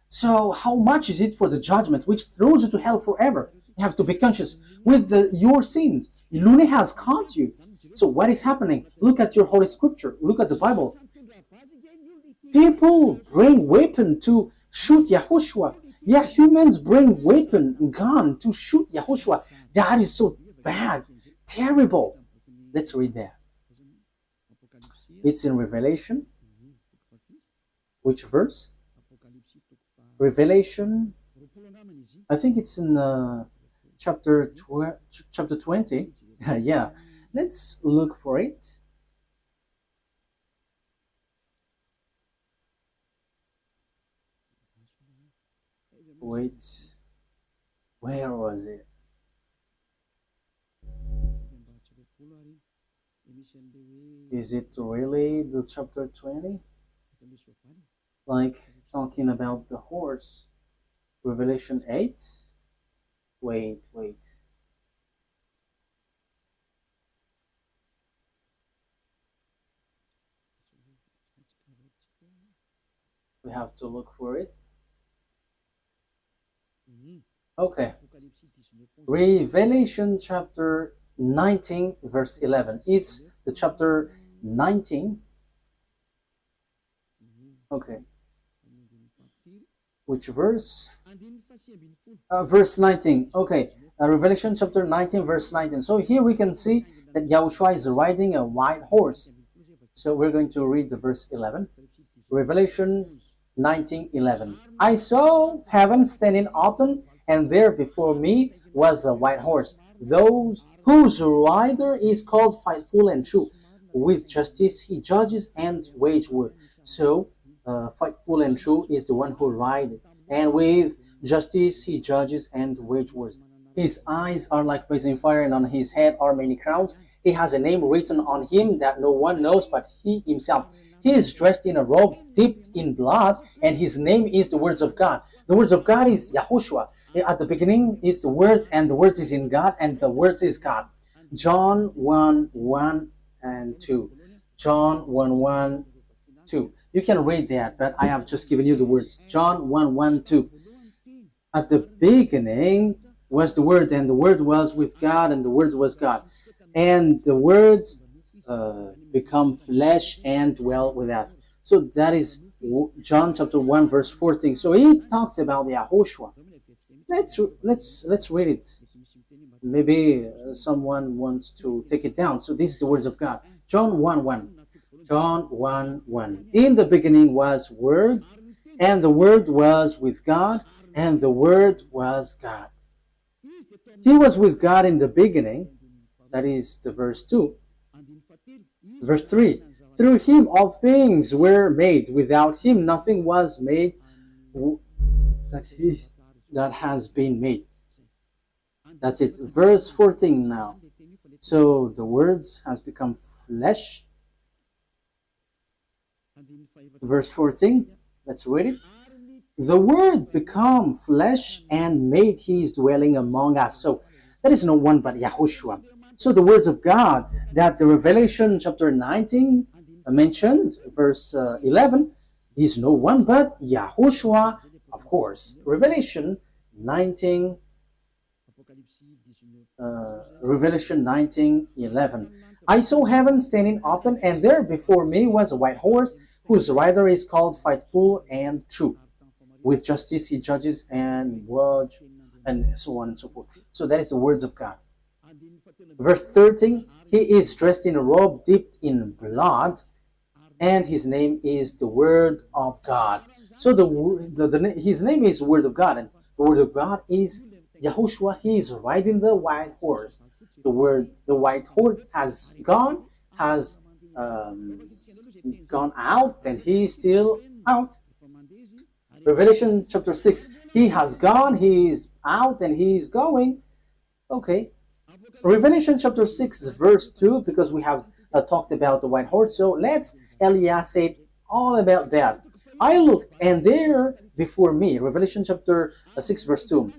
So how much is it for the judgment which throws you to hell forever? You have to be conscious with your sins. Lune has caught you. So what is happening? Look at your Holy Scripture. Look at the Bible. People bring weapon to shoot Yahushua. Yeah, humans bring weapon, gun to shoot Yahushua. That is so bad, terrible. Let's read that. It's in Revelation. Which verse? Revelation. I think it's in chapter 20. Yeah, let's look for it. Wait, where was it? Is it really the chapter 20? Like talking about the horse? Revelation 8? Wait. We have to look for it. Okay. Revelation chapter 19 verse 11. It's the chapter 19. Okay. Which verse? Verse 19. Okay. Revelation chapter 19 verse 19. So here we can see that Yahushua is riding a white horse. So we're going to read the verse 11. Revelation 19:11. I saw heaven standing open, and there before me was a white horse, those whose rider is called Faithful and True. With justice he judges and wage war. So Faithful and True is the one who rides, and with justice he judges and wage wars. His eyes are like blazing fire, and on his head are many crowns. He has a name written on him that no one knows but he himself. He is dressed in a robe dipped in blood, and his name is the words of God. The words of God is YAHOSHUAH. At the beginning is the word, and the words is in God, and the words is God. John 1:1 and 2. John 1:1, 2. You can read that, but I have just given you the words. John 1:1, 2. At the beginning was the Word, and the Word was with God, and the Word was God. And the Word become flesh and dwell with us. So that is John chapter 1 verse 14. So he talks about the YAHOSHUAH. Let's read it. Maybe someone wants to take it down. So this is the words of God. John 1:1. John 1:1. In the beginning was Word, and the Word was with God, and the Word was God. He was with God in the beginning. That is the verse 2. Verse 3. Through him all things were made. Without him nothing was made that has been made. That's it. Verse 14 now. So the words has become flesh. Verse 14. Let's read it. The Word become flesh and made his dwelling among us. So that is no one but YAHOSHUAH. So the words of God that the Revelation chapter 19 mentioned, verse 11, is no one but YAHOSHUAH, of course. Revelation 19, Revelation 19:11. I saw heaven standing open, and there before me was a white horse, whose rider is called Faithful and True. With justice he judges and watch, and so on and so forth. So that is the words of God. Verse 13, he is dressed in a robe dipped in blood, and his name is the Word of God. So his name is Word of God, and the Word of God is YAHOSHUAH. He is riding the white horse. the white horse has gone, has um, gone out, and he is still out. Revelation chapter 6, he has gone, he is out, and he is going. Okay. Revelation chapter 6, verse 2, because we have talked about the white horse. So let's Elias said all about that. I looked, and there before me, Revelation chapter 6, verse 2.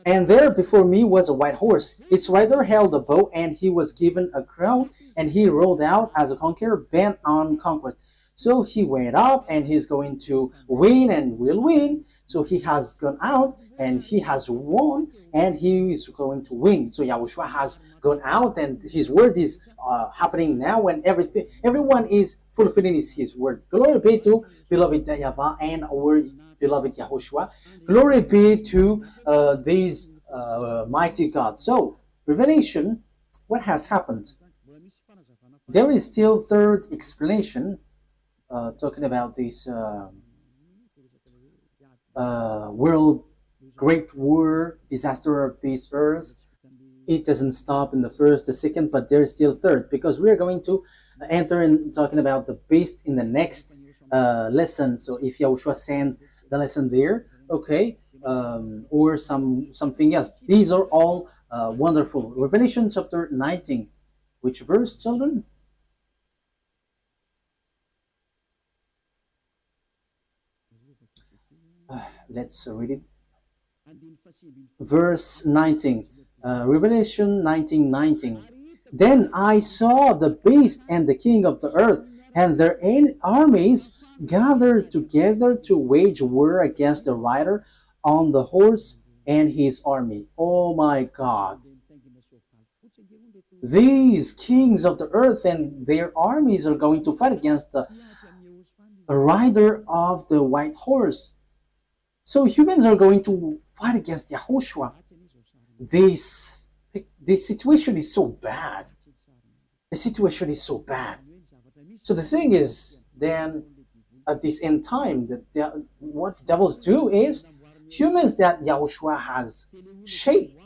And there before me was a white horse. Its rider held a bow, and he was given a crown, and he rode out as a conqueror bent on conquest. So he went up, and he's going to win and will win. So he has gone out, and he has won, and he is going to win. So Yahushua has gone out, and his word is happening now, and everyone is fulfilling his word. Glory be to beloved YAHVAH and our beloved Yahushua. Glory be to these mighty God. So, Revelation, what has happened? There is still third explanation talking about this world great war, disaster of this earth. It doesn't stop in the first, the second, but there's still third, because we're going to enter in talking about the beast in the next lesson. So if Yahushua sends the lesson there, okay, or something else. These are all wonderful. Revelation chapter 19. Which verse, children? Let's read it. Verse 19. Revelation 19:19. Then I saw the beast and the king of the earth and their armies gathered together to wage war against the rider on the horse and his army. Oh my God. These kings of the earth and their armies are going to fight against the rider of the white horse. So humans are going to fight against YAHOSHUAH. This situation is so bad. The situation is so bad. So the thing is, then at this end time, what the devils do is humans that YAHOSHUAH has shaped.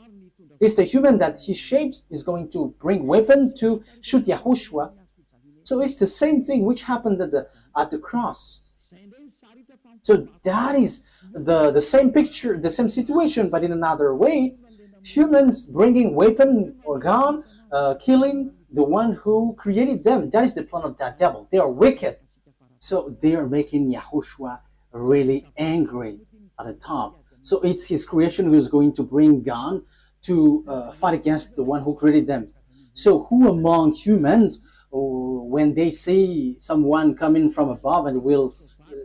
It's the human that he shapes is going to bring weapon to shoot YAHOSHUAH. So it's the same thing which happened at the cross. So that is the same picture, the same situation, but in another way. Humans bringing weapon or gun, killing the one who created them. That is the plan of that devil. They are wicked. So they are making YAHOSHUAH really angry at the top. So it's his creation who is going to bring gun to fight against the one who created them. So who among humans, when they see someone coming from above and will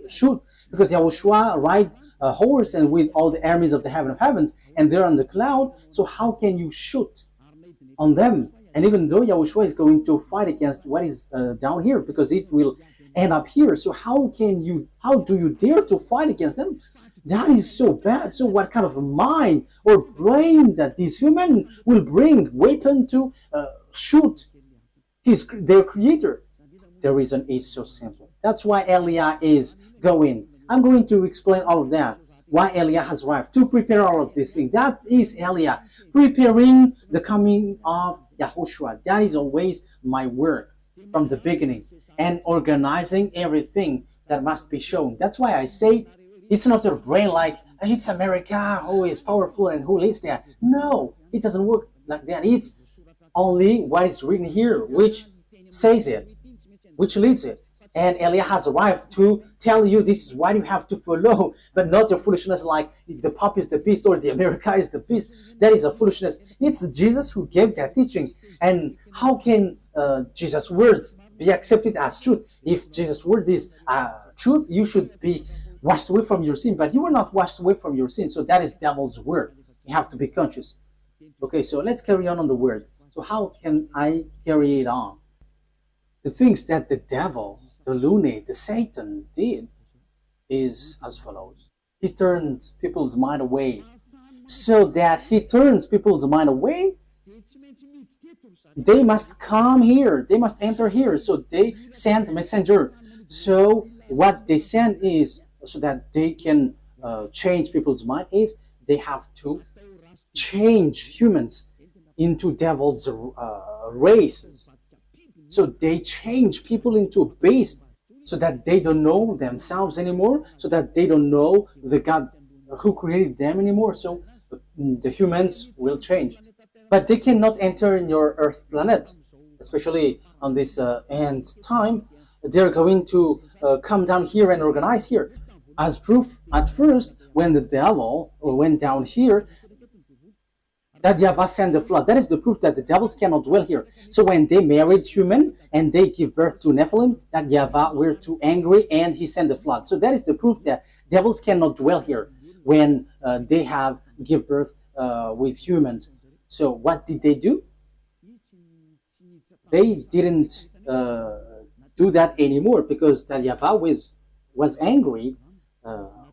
shoot, because YAHOSHUAH ride a horse and with all the armies of the heaven of heavens, and they're on the cloud, so how can you shoot on them? And even though YAHOSHUAH is going to fight against what is down here, because it will end up here, so how do you dare to fight against them? That is so bad. So what kind of a mind or brain that this human will bring weapon to shoot their creator? The reason is so simple. That's why Eliah is going. I'm going to explain all of that. Why Eliah has arrived to prepare all of these things. That is Eliah preparing the coming of YAHOSHUAH. That is always my work from the beginning, and organizing everything that must be shown. That's why I say it's not your brain like it's America who is powerful and who leads there. No, it doesn't work like that. It's only what is written here which says it, which leads it. And Eliah has arrived to tell you this is what you have to follow, but not your foolishness like the Pope is the beast or the America is the beast. That is a foolishness. It's Jesus who gave that teaching. And how can Jesus' words be accepted as truth? If Jesus' word is truth, you should be washed away from your sin, but you were not washed away from your sin. So that is devil's word. You have to be conscious. Okay, so let's carry on the word. So how can I carry it on? The things that the devil, the lunatic, the Satan did is as follows. He turned people's mind away. So that he turns people's mind away, they must come here. They must enter here. So they send messenger. So what they send is, so that they can change people's mind, is they have to change humans into devil's races. So they change people into beasts so that they don't know themselves anymore, so that they don't know the God who created them anymore. So the humans will change. But they cannot enter in your Earth planet, especially on this end time. They're going to come down here and organize here. As proof, at first, when the devil went down here, that YAHVAH sent the flood. That is the proof that the devils cannot dwell here. So when they married human and they give birth to Nephilim, that YAHVAH were too angry and he sent the flood. So that is the proof that devils cannot dwell here when they have give birth with humans. So what did they do? They didn't do that anymore because that YAHVAH was angry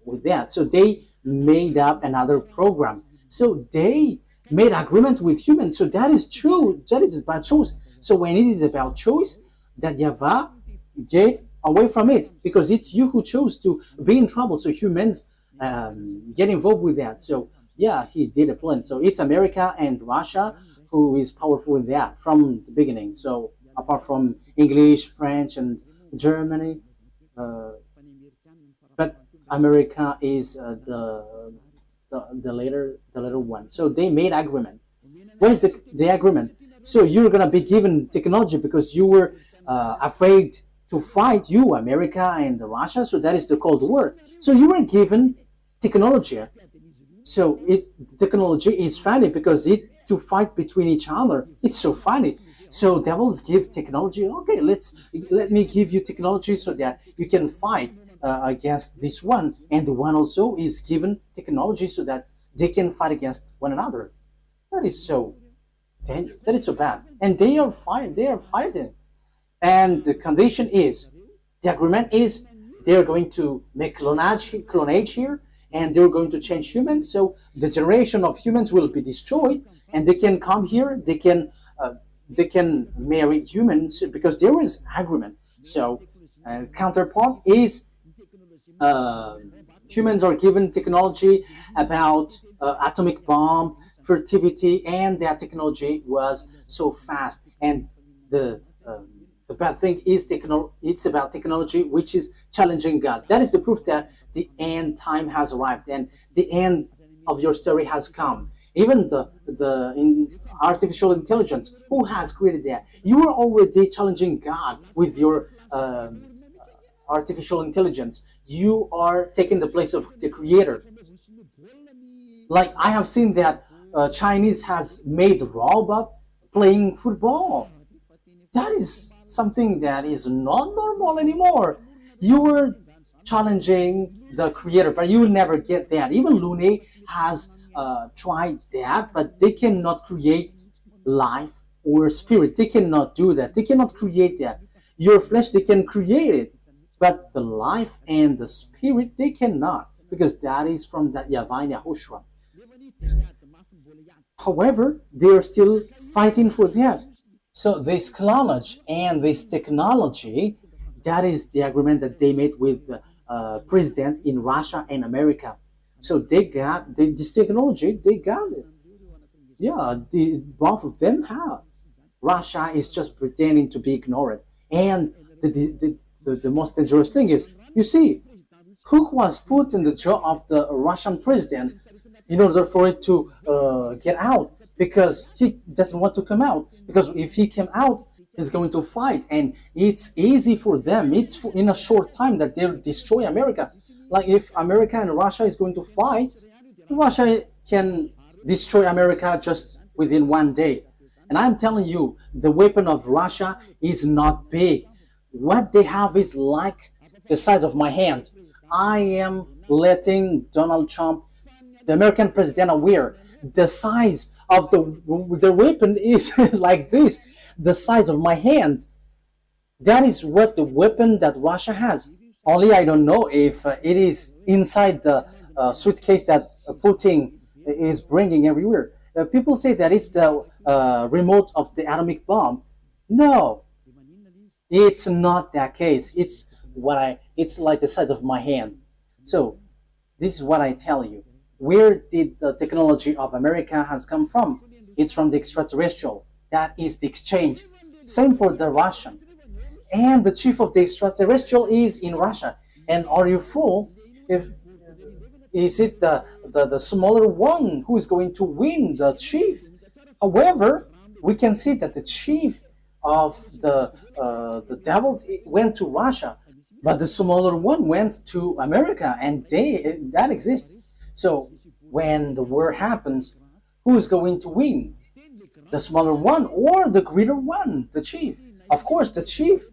with that. So they made up another program. So they made agreement with humans. So that is true. That is about choice. So when it is about choice, that YAHVAH get away from it because it's you who chose to be in trouble. So humans get involved with that. So yeah, he did a plan. So it's America and Russia who is powerful in that from the beginning. So apart from English, French, and Germany, but America is the later one. So they made agreement. What is the agreement? So you're gonna be given technology because you were afraid to fight, you America and Russia. So that is the Cold War. So you were given technology. So technology is funny because it to fight between each other. It's so funny. So devils give technology. Okay, let me give you technology so that you can fight against this one, and the one also is given technology so that they can fight against one another. That is so dangerous. That is so bad. And they are fighting. They are fighting. And the condition is, the agreement is, they are going to make clonage here, and they're going to change humans. So the generation of humans will be destroyed, and they can come here. They can marry humans because there is agreement. So counterpart is humans are given technology about atomic bomb, fertility, and that technology was so fast. And the bad thing is it's about technology which is challenging God. That is the proof that the end time has arrived and the end of your story has come. Even in artificial intelligence, who has created that? You are already challenging God with your artificial intelligence. You are taking the place of the creator. Like I have seen that Chinese has made robot playing football. That is something that is not normal anymore. You were challenging the creator, but you will never get that. Even Lune has tried that, but they cannot create life or spirit. They cannot do that. They cannot create that. Your flesh, they can create it, but the life and the spirit, they cannot, because that is from that YAHVAH and YAHOSHUAH. However, they are still fighting for that. So this clonage and this technology, that is the agreement that they made with the president in Russia and America. So they got this technology, they got it. Yeah, both of them have. Russia is just pretending to be ignored. And the most dangerous thing is, you see, who was put in the jaw of the Russian president in order for it to get out, because he doesn't want to come out. Because if he came out, he's going to fight, and it's easy for them. It's in a short time that they'll destroy America. Like if America and Russia is going to fight, Russia can destroy America just within one day. And I'm telling you, the weapon of Russia is not big. What they have is like the size of my hand. I am letting Donald Trump, the American president, aware. The size of the weapon is like this, the size of my hand. That is what the weapon that Russia has. Only I don't know if it is inside the suitcase that Putin is bringing everywhere. People say that it's the remote of the atomic bomb. No, it's not that case. It's like the size of my hand. So this is what I tell you. Where did the technology of America has come from? It's from the extraterrestrial. That is the exchange. Same for the Russian. And the chief of the extraterrestrial is in Russia. And are you fool? If is it the smaller one who is going to win, the chief? However, we can see that the chief of the devils went to Russia, but the smaller one went to America, and that exists. So when the war happens, who is going to win? The smaller one or the greater one, the chief? Of course, the chief,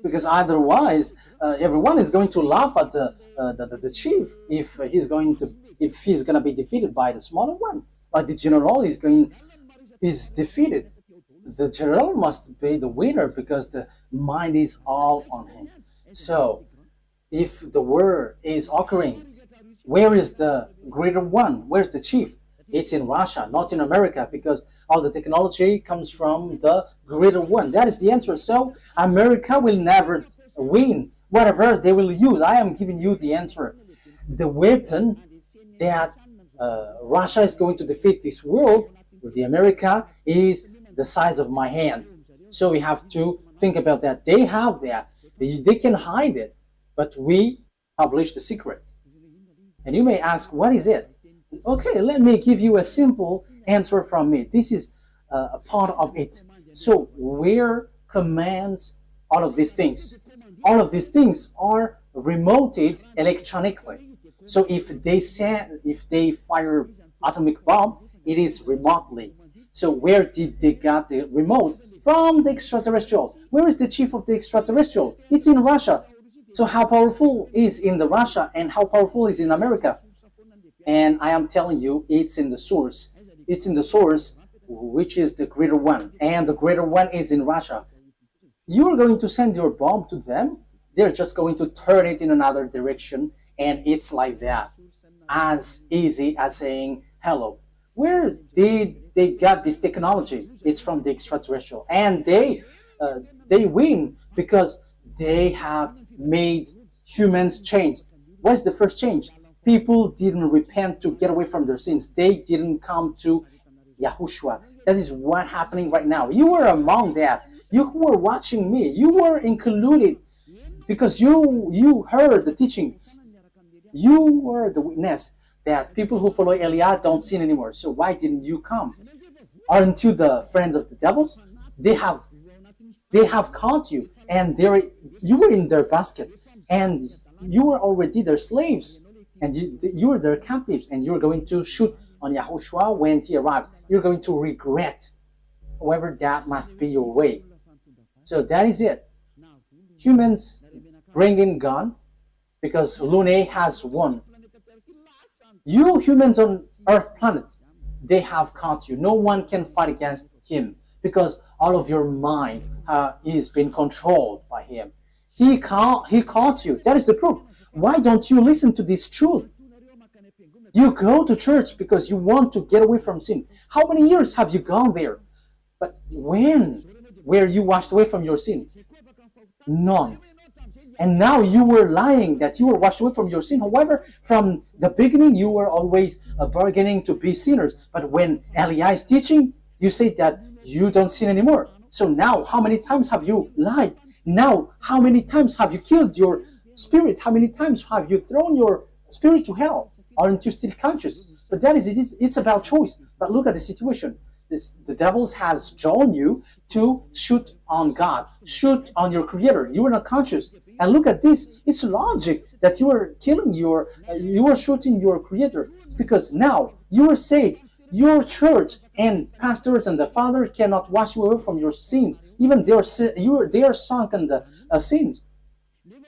because otherwise everyone is going to laugh at the chief if he's going to be defeated by the smaller one. But the general is defeated. The general must be the winner because the mind is all on him. So if the war is occurring, where is the greater one? Where's the chief? It's in Russia, not in America, because all the technology comes from the greater one. That is the answer. So America will never win. Whatever they will use, I am giving you the answer. The weapon that Russia is going to defeat this world with the America is the size of my hand. So we have to think about that. They have that. They can hide it, but we publish the secret. And you may ask, what is it? Okay, let me give you a simple answer from me. This is a part of it. So where commands all of these things? All of these things are remoted electronically. So if they fire atomic bomb, it is remotely. So where did they get the remote? From the extraterrestrials. Where is the chief of the extraterrestrial? It's in Russia. So how powerful is in the Russia and how powerful is in America? And I am telling you, it's in the source. It's in the source, which is the greater one. And the greater one is in Russia. You are going to send your bomb to them. They're just going to turn it in another direction. And it's like that. As easy as saying hello. Where did they get this technology? It's from the extraterrestrial. And they win because they have made humans change. What is the first change? People didn't repent to get away from their sins. They didn't come to YAHOSHUAH. That is what happening right now. You were among that. You who were watching me, you were included because you heard the teaching. You were the witness that people who follow Eliah don't sin anymore. So why didn't you come? Aren't you the friends of the devils? They have caught you, and you were in their basket, and you were already their slaves, and you were their captives, and you were going to shoot on YAHOSHUAH when he arrives. You're going to regret. However, that must be your way. So that is it. Humans bring in gun because Lune has won. You humans on Earth planet, they have caught you. No one can fight against him because all of your mind is being controlled by him. He caught you. That is the proof. Why don't you listen to this truth? You go to church because you want to get away from sin. How many years have you gone there? But when were you washed away from your sin? None. And now you were lying that you were washed away from your sin. However, from the beginning, you were always bargaining to be sinners. But when Eliah is teaching, you say that you don't sin anymore. So now, how many times have you lied? Now, how many times have you killed your spirit? How many times have you thrown your spirit to hell? Aren't you still conscious? But that is it. It's about choice. But look at the situation. The devil has drawn you to shoot on God, shoot on your Creator. You are not conscious. And look at this. It's logic that you are killing you are shooting your Creator, because now you are saved. Your church and pastors and the Father cannot wash you away from your sins. Even they are sunk in the sins,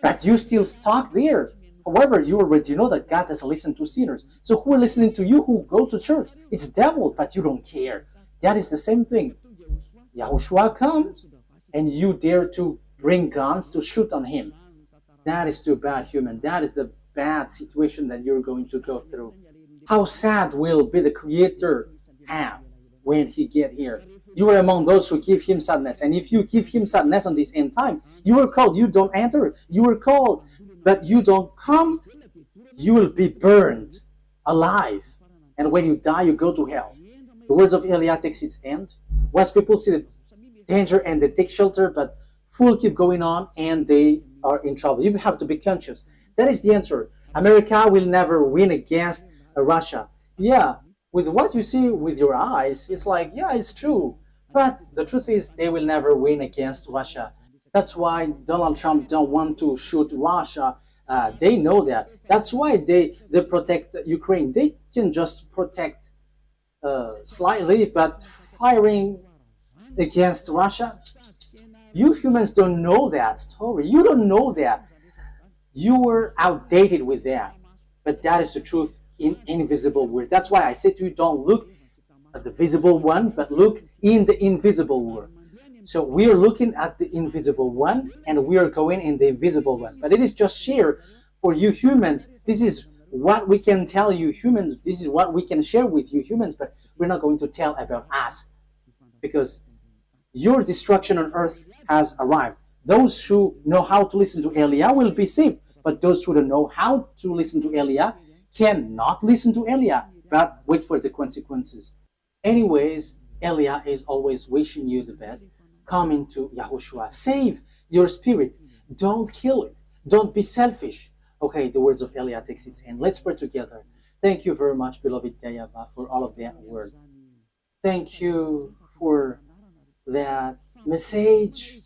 but you still stuck there. However, you already know that God doesn't listen to sinners. So who are listening to you who go to church? It's devil, but you don't care. That is the same thing. YAHOSHUAH comes, and you dare to bring guns to shoot on him. That is too bad, human. That is the bad situation that you're going to go through. How sad will be the Creator have when he get here? You are among those who give him sadness. And if you give him sadness on this end time, you are called, you don't enter. You are called, but you don't come, you will be burned. alive. And when you die, you go to hell. The words of Eliah takes its end. Wise people see the danger and they take shelter, but fools keep going on and they are in trouble. You have to be conscious. That is the answer. America will never win against Russia. Yeah, with what you see with your eyes, it's like, yeah, it's true. But the truth is, they will never win against Russia. That's why Donald Trump don't want to shoot Russia. They know that. That's why they protect Ukraine. They can just protect slightly, but firing against Russia, you humans don't know that story. You don't know that. You were outdated with that. But that is the truth in invisible world. That's why I say to you, don't look at the visible one, but look in the invisible world. So we are looking at the invisible one, and we are going in the invisible one. But it is just share for you humans. This is what we can tell you humans. This is what we can share with you humans, but we're not going to tell about us, because your destruction on earth has arrived. Those who know how to listen to Eliah will be saved, but those who don't know how to listen to Eliah cannot listen to Eliah, but wait for the consequences. Anyways, Eliah is always wishing you the best. Come into YAHOSHUAH. Save your spirit. Don't kill it. Don't be selfish. Okay, the words of Eliah takes its end. Let's pray together. Thank you very much, beloved YAHVAH, for all of that word. Thank you for that message,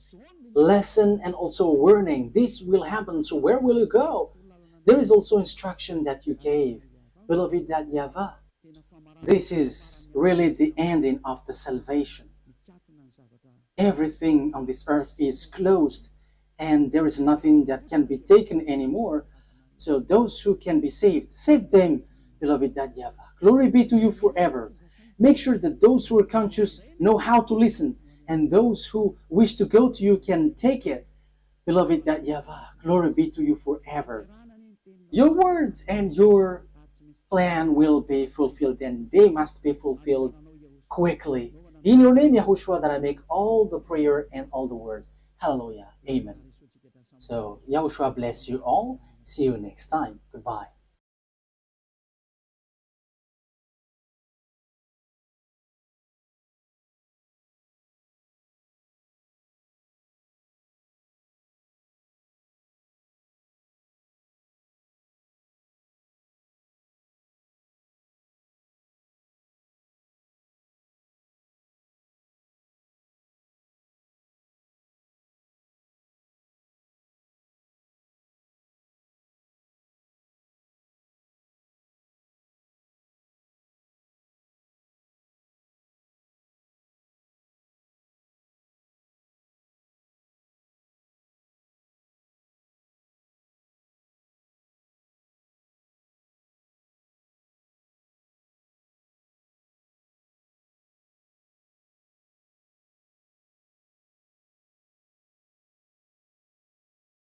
lesson, and also warning. This will happen, so where will you go? There is also instruction that you gave, beloved YAHVAH. This is really the ending of the salvation. Everything on this earth is closed, and there is nothing that can be taken anymore. So those who can be saved, save them, beloved YAHVAH. Glory be to you forever. Make sure that those who are conscious know how to listen, and those who wish to go to you can take it. Beloved YAHVAH, glory be to you forever. Your words and your plan will be fulfilled, and they must be fulfilled quickly. In your name, YAHOSHUAH, that I make all the prayer and all the words. Hallelujah. Amen. So, YAHOSHUAH bless you all. See you next time. Goodbye.